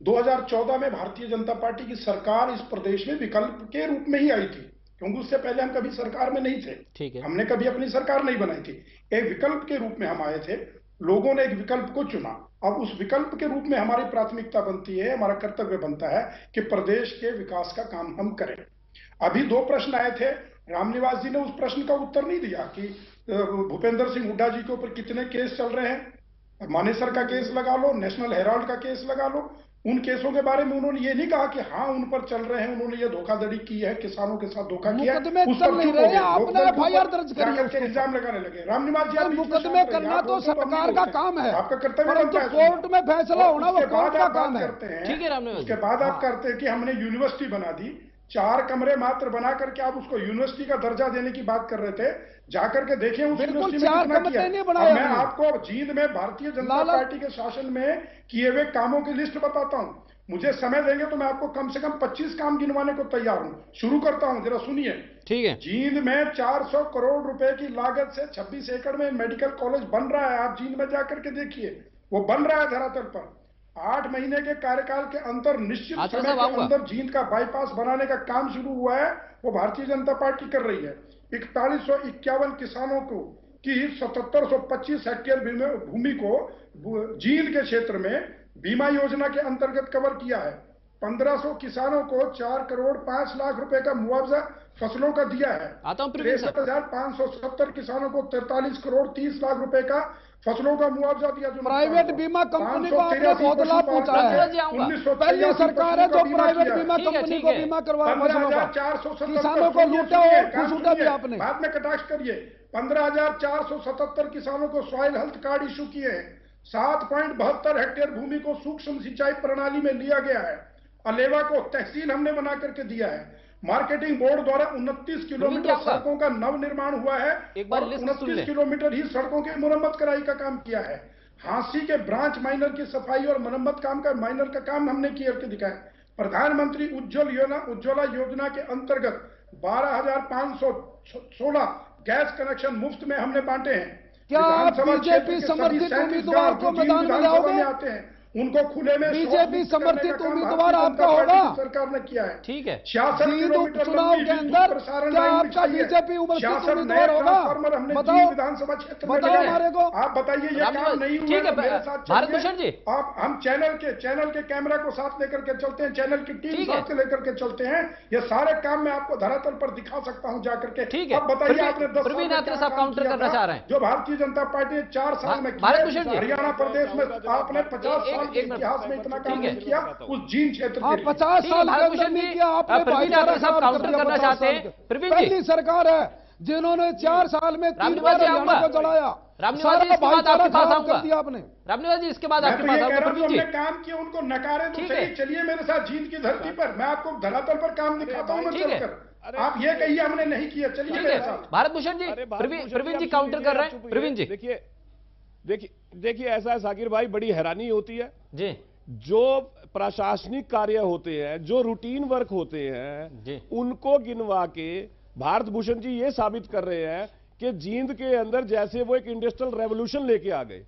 2014 में भारतीय जनता पार्टी की सरकार इस प्रदेश में विकल्प के रूप में ही आई थी, क्योंकि उससे पहले हम कभी सरकार में नहीं थे। ठीक है, हमने कभी अपनी सरकार नहीं बनाई थी, एक विकल्प के रूप में हम आए थे। लोगों ने एक विकल्प को चुना। अब उस विकल्प के रूप में हमारी प्राथमिकता बनती है, हमारा कर्तव्य बनता है कि प्रदेश के विकास का काम हम करें। अभी 2 प्रश्न आए थे, रामनिवास जी ने उस प्रश्न का उत्तर नहीं दिया कि भूपेंद्र सिंह हुड्डा जी के ऊपर कितने केस चल रहे हैं। मानेसर का केस लगा लो, नेशनल हेराल्ड का केस लगा लो, उन केसों के बारे में उन्होंने ये नहीं कहा कि हाँ उन पर चल रहे हैं, उन्होंने ये धोखाधड़ी की है, किसानों के साथ धोखा किया है, उस पर चुप हो गए, आपने एफआईआर दर्ज करके इल्जाम लगाने लगे। रामनिवास जी, मुकदमे करना तो सरकार का काम है, आपका कर्तव्य बनता है, कोर्ट में फैसला होना वो कोर्ट का काम है। ठीक है रामनिवास, उसके बाद आप करते हैं कि हमने यूनिवर्सिटी बना दी, 4 कमरे मात्र बना करके आप उसको यूनिवर्सिटी का दर्जा देने की बात कर रहे थे। जाकर के देखें उस यूनिवर्सिटी में कितना किया। मैं आपको जींद में भारतीय जनता पार्टी के शासन में किए हुए कामों की लिस्ट बताता हूं। मुझे समय देंगे तो मैं आपको कम से कम 25 काम गिनवाने को तैयार हूं। शुरू करता हूं, जरा सुनिए। ठीक है। जींद में 400 करोड़ रुपए की लागत से 26 एकड़ में मेडिकल कॉलेज बन रहा है। आप जींद में जाकर के देखिए, वो बन रहा है धरातल पर। 8 महीने के कार्यकाल के अंतर निश्चित समय के अंदर जींद का बाईपास बनाने का काम शुरू हुआ है, वो भारतीय जनता पार्टी कर रही है। 4151 किसानों को की 7725 हेक्टेयर भूमि को जींद के क्षेत्र में बीमा योजना के अंतर्गत कवर किया है। 1500 किसानों को 4 करोड़ 5 लाख रुपए का मुआवजा फसलों का दिया है। 63,570 किसानों को 43 करोड़ 30 लाख रुपए का फसलों का मुआवजा दिया। जो प्राइवेट बीमा कंपनी को आपने बहुत लाभ पहुंचाया है। पहली सरकार है जो प्राइवेट बीमा कंपनी को बीमा करवा फसलों का, किसानों को लूटा और कुछ लूटा भी आपने। बाद में कटाक्ष करिए। 15,477 किसानों को सॉइल हेल्थ कार्ड इशू किए हैं। 7.72 हेक्टेयर भूमि को सूक्ष्म सिंचाई प्रणाली में लिया गया है। अलेवा को तहसील हमने बना करके दिया है। मार्केटिंग बोर्ड द्वारा 29 किलोमीटर सड़कों का नव निर्माण हुआ है और 29 किलोमीटर ही सड़कों की मुरम्मत कराई का काम किया है। हांसी के ब्रांच माइनर की सफाई और मरम्मत माइनर का काम हमने किया करके दिखाया। प्रधानमंत्री उज्ज्वला योजना के अंतर्गत 12,516 गैस कनेक्शन मुफ्त में हमने बांटे हैं। क्या आप बीजेपी समर्थित उम्मीदवार को मैदान में लाओगे? आते हैं उनको खुले में बीजेपी समर्थित उम्मीदवार आपका होगा। सरकार ने किया है। ठीक है। 66 किलोमीटर चुनाव के अंदर क्या आपका बीजेपी उम्मीदवार होगा? बताओ विधानसभा क्षेत्र में बताओ हमारे को। आप बताइए ये काम नहीं हुआ। मेरे साथ भारतभूषण जी, आप हम चैनल के कैमरा को साथ लेकर के चलते हैं, चैनल की टीम साथ लेकर के चलते हैं। ये सारे काम मैं आपको धरातल पर दिखा सकता हूँ जाकर के। ठीक है। अब बताइए आपने 10 साहब काउंटर करना चाह रहे हैं जो भारतीय जनता पार्टी ने 4 साल में किया। हरियाणा प्रदेश में आपने 50 साल इतिहास में इतना काम नहीं किया उस जींद क्षेत्र के लिए। 50 साल के अंदर नहीं किया आपने। साहब काउंटर करना चाहते हैं। पहली सरकार है जिन्होंने 4 साल में 3 बार हरियाणा को चढ़ाया। रामनिवास जी, इसके बाद आपके पास आऊंगा। आपने रामनिवास जी, इसके बाद आपके पास आऊंगा। हमने काम किया, उनको नकारे तो सही। चलिए मेरे साथ जींद की धरती पर, मैं आपको धरातल पर काम दिखाता हूँ चलकर। आप ये कहिए हमने नहीं किया। चलिए मेरे साथ। भारतभूषण जी, प्रवीण जी काउंटर कर रहे हैं। प्रवीण जी देखिए ऐसा है साकिर भाई, बड़ी हैरानी होती है जी। जो प्रशासनिक कार्य होते हैं, जो रूटीन वर्क होते हैं, उनको गिनवा के भारतभूषण जी ये साबित कर रहे हैं कि जींद के अंदर जैसे वो एक इंडस्ट्रियल रेवोल्यूशन लेके आ गए।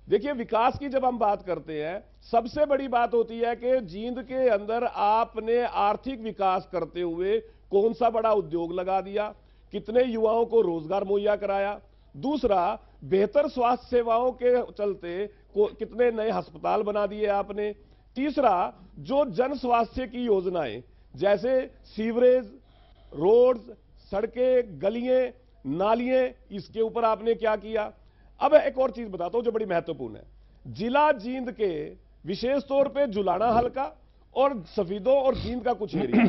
देखिए विकास की जब हम बात करते हैं, सबसे बड़ी बात होती है कि जींद के अंदर आपने आर्थिक विकास करते हुए कौन सा बड़ा उद्योग लगा दिया, कितने युवाओं को रोजगार मुहैया कराया। दूसरा, बेहतर स्वास्थ्य सेवाओं के चलते कितने नए अस्पताल बना दिए आपने। तीसरा, जो जन स्वास्थ्य की योजनाएं जैसे सीवरेज, रोड्स, सड़कें, गलियां, नालियां, इसके ऊपर आपने क्या किया। अब एक और चीज बताता हूं जो बड़ी महत्वपूर्ण है। जिला जींद के विशेष तौर पे जुलाना हलका और सफीदों और जींद का कुछ एरिया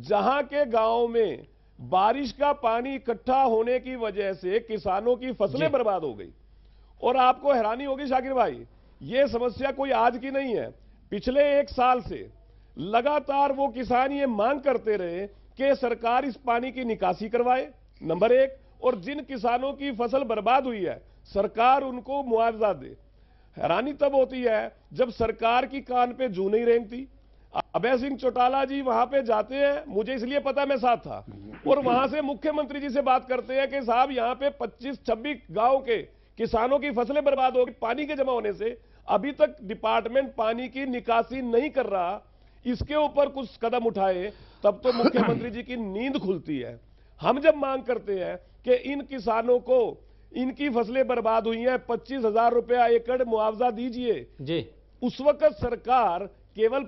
जहां के गांव में बारिश का पानी इकट्ठा होने की वजह से किसानों की फसलें बर्बाद हो गई। और आपको हैरानी होगी शाकिर भाई, यह समस्या कोई आज की नहीं है। पिछले 1 साल से लगातार वो किसान ये मांग करते रहे कि सरकार इस पानी की निकासी करवाए, नंबर 1, और जिन किसानों की फसल बर्बाद हुई है सरकार उनको मुआवजा दे। हैरानी तब होती है जब सरकार की कान पे जू नहीं रेंगती। अभय सिंह चौटाला जी वहां पे जाते हैं, मुझे इसलिए पता मैं साथ था, और वहां से मुख्यमंत्री जी से बात करते हैं कि साहब यहां पे 25-26 गांव के किसानों की फसलें बर्बाद हो गई पानी के जमा होने से। अभी तक डिपार्टमेंट पानी की निकासी नहीं कर रहा, इसके ऊपर कुछ कदम उठाए तब तो मुख्यमंत्री जी की नींद खुलती है। हम जब मांग करते हैं कि इन किसानों को इनकी फसलें बर्बाद हुई हैं, 25,000 रुपया एकड़ मुआवजा दीजिए जी, उस वक्त सरकार केवल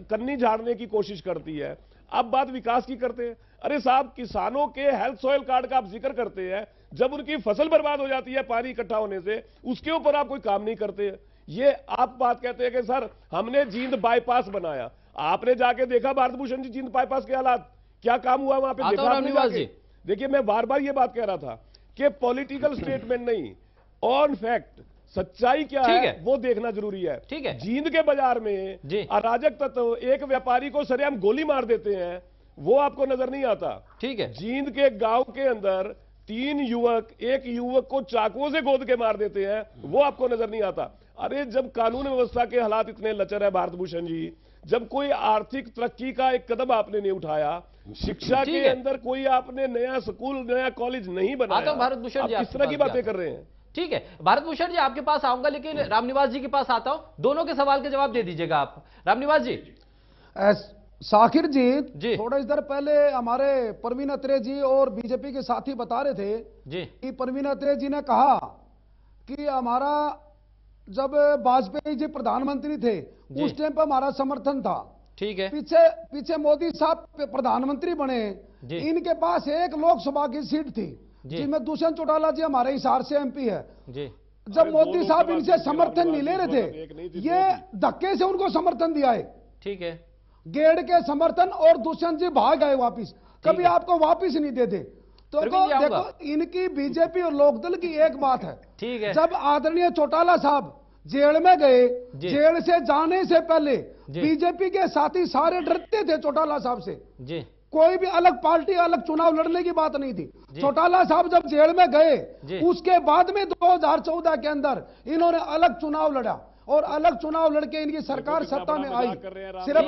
कन्नी झाड़ने की कोशिश करती है। अब बात विकास की करते हैं। अरे साहब, किसानों के हेल्थ सॉइल कार्ड का आप जिक्र करते हैं, जब उनकी फसल बर्बाद हो जाती है पानी इकट्ठा होने से, उसके ऊपर आप कोई काम नहीं करते। ये आप बात कहते हैं कि सर हमने जींद बाईपास बनाया। आपने जाके देखा भारतभूषण जी जींद बाईपास के हालात, क्या काम हुआ वहां पे? देखिए मैं बार बार ये बात कह रहा था कि पॉलिटिकल स्टेटमेंट नहीं, ऑन फैक्ट सच्चाई क्या है वो देखना जरूरी है। ठीक है। जींद के बाजार में अराजक तत्व एक व्यापारी को सरेआम गोली मार देते हैं, वो आपको नजर नहीं आता। ठीक है, जींद के गांव के अंदर 3 युवक एक युवक को चाकुओं से गोद के मार देते हैं, वो आपको नजर नहीं आता। अरे जब कानून व्यवस्था के हालात इतने लचर है भारत भूषण जी, जब कोई आर्थिक तरक्की का एक कदम आपने नहीं उठाया, शिक्षा के अंदर कोई आपने नया स्कूल नया कॉलेज नहीं बनाया, भारत भूषण जी किस तरह की बातें कर रहे हैं? ठीक है, भारत भूषण जी आपके पास आऊंगा, लेकिन रामनिवास जी के पास आता हूं, दोनों के सवाल के जवाब दे दीजिएगा आप। रामनिवास जी। साकिर जी, थोड़ा इस देर पहले हमारे परवीन अत्रे जी और बीजेपी के साथी बता रहे थे जी कि परवीन अत्रे जी ने कहा कि हमारा जब वाजपेयी जी प्रधानमंत्री थे उस टाइम पर हमारा समर्थन था। ठीक है, पीछे मोदी साहब प्रधानमंत्री बने, इनके पास एक लोकसभा की सीट थी जिसमें दुष्यंत चौटाला जी हमारे हिसार से एमपी है जी। जब मोदी साहब इनसे समर्थन नहीं ले रहे थे, ये धक्के से उनको समर्थन दिया है। ठीक है, गेड़ के समर्थन, और दुष्यंत जी भाग गए वापिस, कभी आपको वापिस नहीं देते। तो देखो इनकी बीजेपी और लोकदल की एक बात है, ठीक है, जब आदरणीय चौटाला साहब जेल में गए, जेल से जाने से पहले बीजेपी के साथी सारे डरते थे चौटाला साहब से जी। कोई भी अलग पार्टी अलग चुनाव लड़ने की बात नहीं थी। चौटाला साहब जब जेल में गए उसके बाद में 2014 के अंदर इन्होंने अलग चुनाव लड़ा, और अलग चुनाव लड़के इनकी सरकार सत्ता में आई, सिर्फ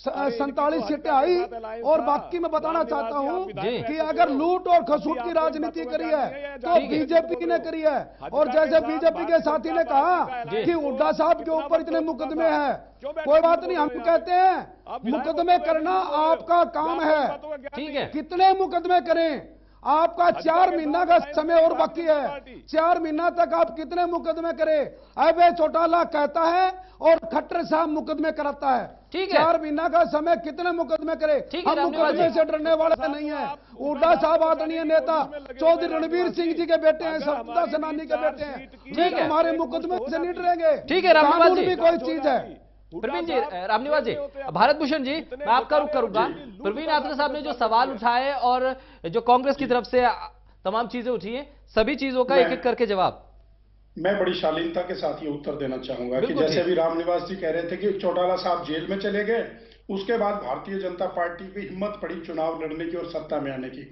47 सीटें आई। और बाकी मैं बताना चाहता हूं कि अगर लूट और खसूट की राजनीति करी है तो बीजेपी ने करी है। और जैसे बीजेपी के साथी ने कहा कि हुड्डा साहब के ऊपर इतने मुकदमे हैं, कोई बात नहीं, हम कहते हैं मुकदमे करना आपका काम है, ठीक है, कितने मुकदमे करें, आपका 4 महीना का समय और बाकी है, 4 महीना तक आप कितने मुकदमे करें। अब चौटाला कहता है और खट्टर साहब मुकदमे कराता है, ठीक है, 4 महीना का समय कितने मुकदमे करे। हम मुकदमे से डरने वाले नहीं है। हुड्डा साहब आदरणीय नेता चौधरी रणवीर सिंह जी के बेटे हैं, स्वतंत्रता सेनानी के बेटे हैं, ठीक है, हमारे मुकदमे से नहीं डरेंगे। ठीक है, रामनिवास जी भी कोई चीज है। प्रवीण जी, रामनिवास जी, भारत भूषण जी, मैं आपका रुख करूंगा। प्रवीण अत्रे साहब ने जो सवाल उठाए और जो कांग्रेस की तरफ से तमाम चीजें उठी हैं, सभी चीजों का एक एक करके जवाब मैं बड़ी शालीनता के साथ ये उत्तर देना चाहूंगा कि जैसे अभी रामनिवास जी कह रहे थे कि चौटाला साहब जेल में चले गए, उसके बाद भारतीय जनता पार्टी की हिम्मत पड़ी चुनाव लड़ने की और सत्ता में आने की,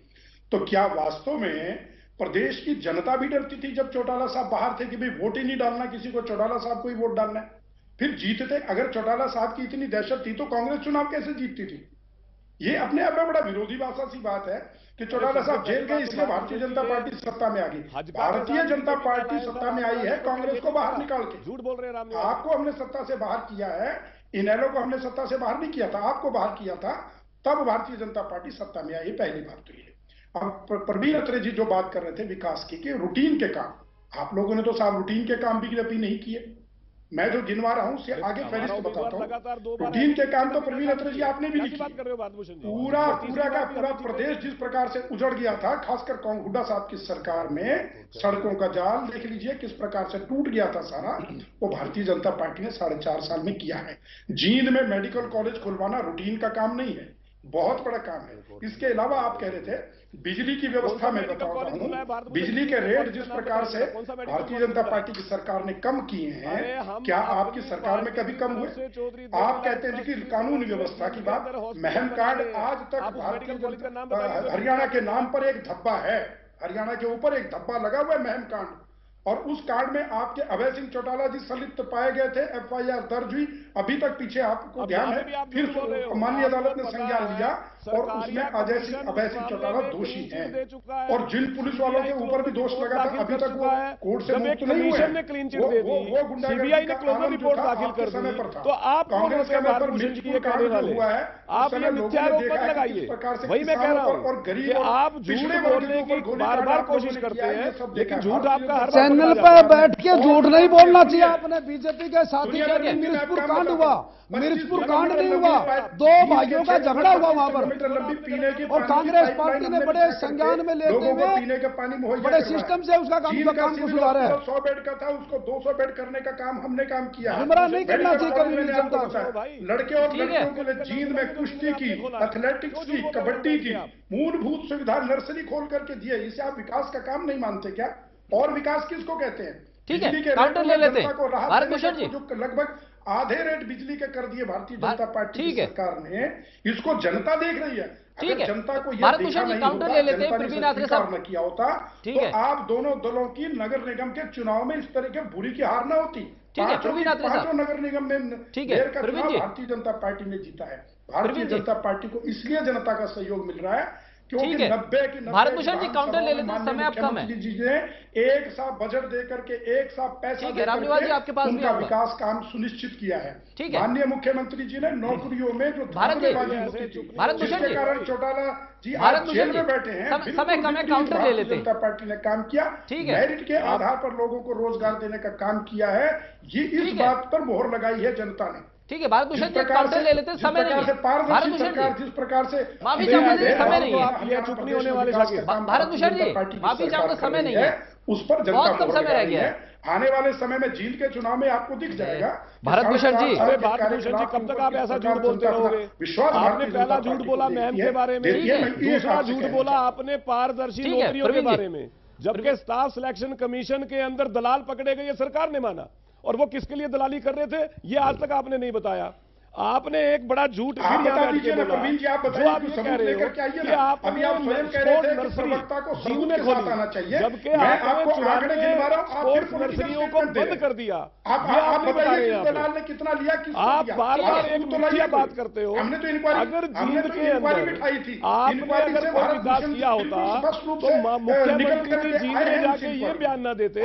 तो क्या वास्तव में प्रदेश की जनता भी डरती थी जब चौटाला साहब बाहर थे कि भाई वोट ही नहीं डालना किसी को, चौटाला साहब को ही वोट डालना है, फिर जीतते? अगर चौटाला साहब की इतनी दहशत थी तो कांग्रेस चुनाव कैसे जीतती थी? ये अपने आप में बड़ा विरोधाभासी सी बात है कि चौटाला साहब जेल गए इसलिए भारतीय जनता पार्टी सत्ता में आ गई। भारतीय जनता पार्टी सत्ता में आई है कांग्रेस को बाहर निकाल के। झूठ बोल रहे हैं, आपको हमने सत्ता से बाहर किया है, इनेलो को हमने सत्ता से बाहर नहीं किया था, आपको बाहर किया था, तब भारतीय जनता पार्टी सत्ता में आई। पहली बात तो ये। अब परवीन अत्रे जी जो बात कर रहे थे विकास की कि रूटीन के काम, आप लोगों ने तो साहब रूटीन के काम भी कभी नहीं किए। मैं जो गिनवा रहा हूं उससे आगे फहरिस्त बताता हूं। रूटीन के काम तो परवीन अत्रे जी आपने भी नहीं किए। पूरा का पूरा प्रदेश जिस प्रकार से उजड़ गया था, खासकर हुड्डा साहब की सरकार में सड़कों का जाल देख लीजिए किस प्रकार से टूट गया था सारा, वो भारतीय जनता पार्टी ने 4.5 साल में किया है। जींद में मेडिकल कॉलेज खुलवाना रूटीन का काम नहीं है, बहुत बड़ा काम है। इसके अलावा आप कह रहे थे बिजली की व्यवस्था में बताता हूं, बिजली के रेट जिस प्रकार से भारतीय जनता पार्टी की सरकार ने कम किए हैं, क्या आपकी सरकार में कभी कम हुए? आप कहते हैं कि कानून व्यवस्था की बात, महम कार्ड आज तक भारतीय हरियाणा के नाम पर एक धब्बा है, हरियाणा के ऊपर एक धब्बा लगा हुआ है महम कार्ड, और उस कार्ड में आपके अभय सिंह चौटाला जी संलिप्त पाए गए थे, एफआईआर दर्ज हुई, अभी तक पीछे आपको ध्यान है, फिर माननीय अदालत ने संज्ञान लिया और उसमें अभय सिंह चौटाला दोषी हैं, और जिन पुलिस वालों के ऊपर भी दोष लगा था अभी तक वो कोर्ट से मुक्त नहीं हुए, वो गुंडागर्दी का आलम रिपोर्ट दाखिल कर समय पर था। तो आप कांग्रेस के पर मिर्चपुर कांड हुआ है, आप ये मिथ्यारोप मत लगाइए, वही मैं कह रहा हूं और गरीब आप झूठ बोलने की बार-बार कोशिश करते हैं, लेकिन झूठ आपका हर चैनल पे बैठ के झूठ नहीं बोलना चाहिए। आपने बीजेपी के साथी का मिर्चपुर कांड हुआ, मिर्चपुर कांड नहीं हुआ, 2 भाइयों का झगड़ा हुआ वहां पर, और कांग्रेस पार्टी ने बड़े संज्ञान में लेते हुए बड़े सिस्टम से उसका काम को सुधारा है। 100 बेड का था, उसको 200 बेड करने का काम हमने काम किया। गुमराह नहीं करना चाहिए कभी भी जनता को। लड़के और लड़कियों के लिए जींद में कुश्ती की, एथलेटिक्स की, कबड्डी की मूलभूत सुविधा नर्सरी खोल करके दिए। इसे आप विकास का काम नहीं मानते क्या? और विकास किसको कहते हैं? ठीक है, काउंटर ले लेते हैं। भारत भूषण जी, जो लगभग आधे रेट बिजली के कर दिए भारतीय जनता पार्टी की सरकार ने। इसको जनता देख रही है। अगर जनता को यह देखा नहीं होता, जनता ने स्वीकार न किया होता, तो आप दोनों दलों की नगर निगम के चुनाव में इस तरह के बुरी की हार न होती। पांचों नगर निगम में मेयर का चुनाव भारतीय जनता पार्टी ने जीता है। भारतीय जनता पार्टी को इसलिए जनता का सहयोग मिल रहा है क्योंकि 90 की 90 भारत भूषण जी काउंटर ले लेते हैं, समय अब कम है। जी ने एक साथ बजट देकर के एक साथ पैसा देकर आपके पास उनका विकास काम सुनिश्चित किया है। माननीय मुख्यमंत्री जी ने नौकरियों में जो धांधलीबाजी होती थी, जिसके कारण चौटाला जी आज जेल में बैठे हैं, समय कम है, काउंटर ले लेते हैं। जनता पार्टी ने काम किया, मेरिट के आधार पर लोगों को रोजगार देने का काम किया है। ये इस बात पर मोहर लगाई है जनता ने। ठीक है भारत भूषण जी काउंटर ले लेते हैं, समय नहीं है। भारत भूषण जी जिस प्रकार से माफी चाहूंगा, समय नहीं है। ये चुप नहीं होने वाले भारत भूषण जी माफी चाहूंगा, समय नहीं है, उस पर जनता बहुत कम समय रह गया है। आने वाले समय में जींद के चुनाव में आपको दिख जाएगा। भारत भूषण जी, भारत भूषण जी कब तक आप ऐसा झूठ बोलते रहोगे? विश्वास आपने पहला झूठ बोला मैम के बारे में, दूसरा झूठ बोला आपने पारदर्शी नौकरियों के बारे में, जबकि स्टाफ सिलेक्शन कमीशन के अंदर दलाल पकड़े गए, ये सरकार ने माना। और वो किसके लिए दलाली कर रहे थे ये आज तक आपने नहीं बताया। आपने एक बड़ा झूठ फिर यहाँ बैठ के बोला, प्रवीण जी आप जो आप ये कह रहे हो कि आपने नर्सरी जींद में खोली, जबकि आपने चुराने स्पोर्ट्स नर्सरियों को बंद कर दिया। ये आप नहीं बता रहे हैं। कितना लिया, आप बार बार एक मीडिया बात करते हो। अगर जींद के अंदर आपने अगर कोई विकास किया होता तो मुख्यमंत्री जी जींद में जाके ये बयान न देते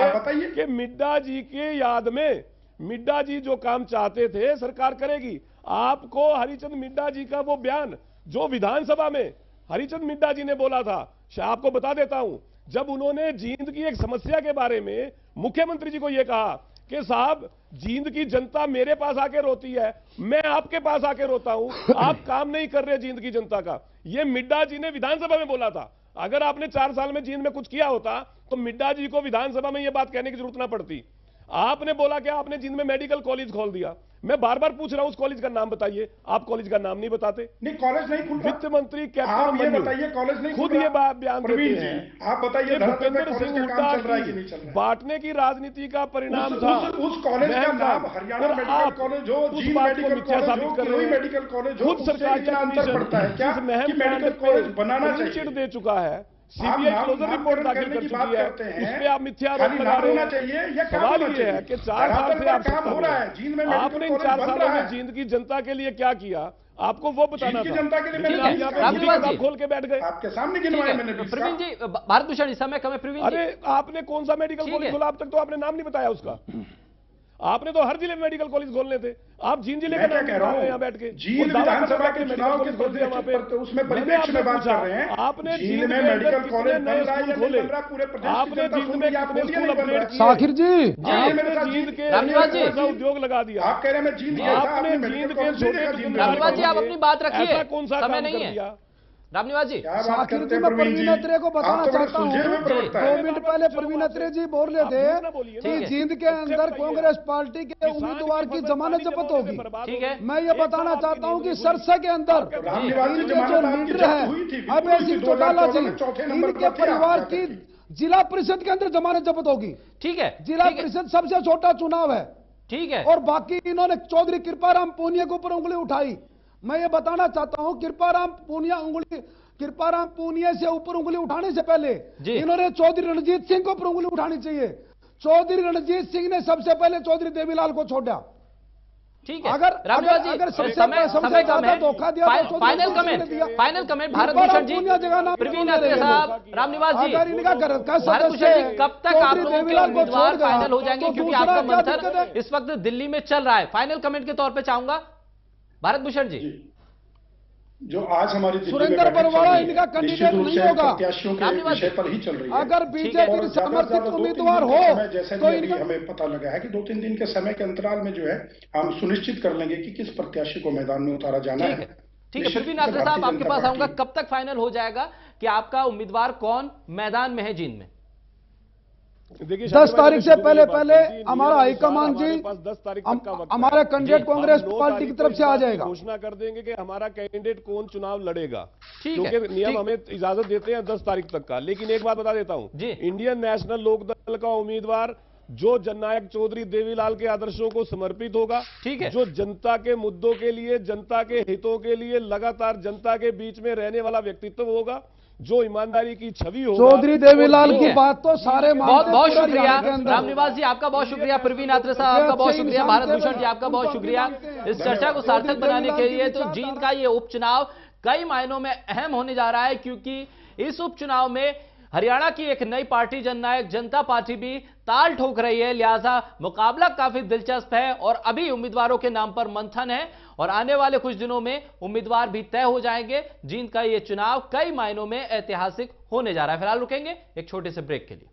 कि मिड्डा जी के याद में, मिड्डा जी जो काम चाहते थे सरकार करेगी। आपको हरिचंद मिड्डा जी का वो बयान जो विधानसभा में हरिचंद मिड्डा जी ने बोला था, आपको बता देता हूं, जब उन्होंने जींद की एक समस्या के बारे में मुख्यमंत्री जी को यह कहा कि साहब जींद की जनता मेरे पास आके रोती है, मैं आपके पास आके रोता हूं, आप काम नहीं कर रहे जींद की जनता का, यह मिड्डा जी ने विधानसभा में बोला था। अगर आपने 4 साल में जींद में कुछ किया होता तो मिड्डा जी को विधानसभा में यह बात कहने की जरूरत ना पड़ती। आपने बोला कि आपने जींद में मेडिकल कॉलेज खोल दिया। मैं बार बार पूछ रहा हूं उस कॉलेज का नाम बताइए, आप कॉलेज का नाम नहीं बताते। नहीं कॉलेज नहीं खुल रहा। वित्त मंत्री आप ये बताइए कॉलेज नहीं खुद ये बयान देते हैं। आप बताइए भूपेंद्र सिंह हुड्डा की बांटने की राजनीति का परिणाम था उस कॉलेज का नाम हरियाणा मेडिकल कॉलेज हो, उस बात को मिथ्या साबित कर रहे हैं। मेडिकल कॉलेज हो, खुद सरकार का अंतर पड़ता है क्या कि मेडिकल कॉलेज बनाना चाहिए दे चुका है, सीबीआई क्लोजर रिपोर्ट दाखिल कर चुकी है, उस पे आप मिथ्या आरोप लगा रहे हैं। सवाल ये है कि 4 साल से आप काम हो रहा है, आपने इन 4 सालों में जींद की जनता के लिए क्या किया, आपको वो बताना था। जनता के लिए मैंने खोल के बैठ गए, आपके सामने गिनवाया मैंने। प्रवीण जी भारत भूषण समय कम है। प्रवीण जी अरे आपने कौन सा मेडिकल कॉलेज खोला, अब तक तो आपने नाम नहीं बताया उसका। आपने तो हर जिले में मेडिकल कॉलेज खोलने थे, आप जींद जिले का नाम कह रहे हैं यहाँ बैठ के। जींद विधानसभा के चुनाव के वहां पे उसमें परिप्रेक्ष्य में बात कर रहे हैं। आपने जींद में मेडिकल कॉलेज नए स्कूल खोले, पूरे प्रदेश आपने जींद में कितने स्कूल अपग्रेड किए। साखिर जी आपने जींद के उद्योग लगा दिया। आप कह रहे हैं जींद आपने जींद के छोटे रामनिवास जी आप अपनी बात रखिए, ऐसा कौन सा समय काम नहीं कर है। दिया। रामनिवास जी साखिर जी मैं प्रवीण अत्रे को बताना चाहता हूँ, 2 मिनट पहले प्रवीण अत्रे जी बोल रहे थे कि जींद के अंदर कांग्रेस पार्टी के उम्मीदवार की जमानत जब्त होगी। ठीक है, मैं ये बताना चाहता हूँ कि सरसा के अंदर इनके जो लीडर है अभय सिंह चौटाला जी, इनके परिवार की जिला परिषद के अंदर जमानत जब्त होगी। ठीक है, जिला परिषद सबसे छोटा चुनाव है। ठीक है, और बाकी इन्होंने चौधरी कृपाराम पूनिया के ऊपर उंगली उठाई। मैं ये बताना चाहता हूं कृपाराम पूनिया से ऊपर उंगली उठाने से पहले इन्होंने चौधरी रणजीत सिंह को ऊपर उंगली उठानी चाहिए। चौधरी रणजीत सिंह ने सबसे पहले चौधरी देवीलाल को छोड़ा। ठीक है, अगर सबसे ज्यादा धोखा दिया तो फाइनल कमेंट भारत भूषण जी, प्रवीण अत्रे साहब, रामनिवास जी, भारत भूषण जी कब तक आप लोगों के उम्मीदवार फाइनल हो जाएंगे, क्योंकि आपका मंथन इस वक्त दिल्ली में चल रहा है। फाइनल कमेंट के तौर पे चाहूंगा भारत भूषण जी। जो आज हमारी सुरेंद्र बरवाड़ा इनका कैंडिडेट नहीं होगा, प्रत्याशियों के विषय पर ही चल रही है। अगर बीजेपी समर्थित उम्मीदवार हो जैसे तो इनका हमें पता लगा है कि 2-3 दिन के समय के अंतराल में जो है हम सुनिश्चित कर लेंगे कि किस प्रत्याशी को मैदान में उतारा जाना है। ठीक है, प्रवीण अत्रे साहब आपके पास आऊंगा, कब तक फाइनल हो जाएगा कि आपका उम्मीदवार कौन मैदान में है जींद में? 10 तारीख से पहले हमारा हाईकमान जी हमारे कैंडिडेट कांग्रेस पार्टी की तरफ से आ जाएगा। घोषणा कर देंगे कि हमारा कैंडिडेट कौन चुनाव लड़ेगा, क्योंकि नियम हमें इजाजत देते हैं 10 तारीख तक का। लेकिन एक बात बता देता हूं, इंडियन नेशनल लोकदल का उम्मीदवार जो जननायक चौधरी देवीलाल के आदर्शों को समर्पित होगा, ठीक है, जो जनता के मुद्दों के लिए, जनता के हितों के लिए लगातार जनता के बीच में रहने वाला व्यक्तित्व होगा, जो ईमानदारी की छवि होगा। चौधरी देवीलाल की बात तो सारे बहुत बहुत शुक्रिया रामनिवास जी, आपका बहुत शुक्रिया। प्रवीण आत्रे साहब आपका बहुत शुक्रिया। भारत भूषण जी आपका बहुत शुक्रिया इस चर्चा को सार्थक बनाने के लिए। तो जींद का ये उपचुनाव कई मायनों में अहम होने जा रहा है, क्योंकि इस उपचुनाव में हरियाणा की एक नई पार्टी जननायक जनता पार्टी भी ताल ठोक रही है, लिहाजा मुकाबला काफी दिलचस्प है और अभी उम्मीदवारों के नाम पर मंथन है और आने वाले कुछ दिनों में उम्मीदवार भी तय हो जाएंगे। जींद का यह चुनाव कई मायनों में ऐतिहासिक होने जा रहा है। फिलहाल रुकेंगे एक छोटे से ब्रेक के लिए।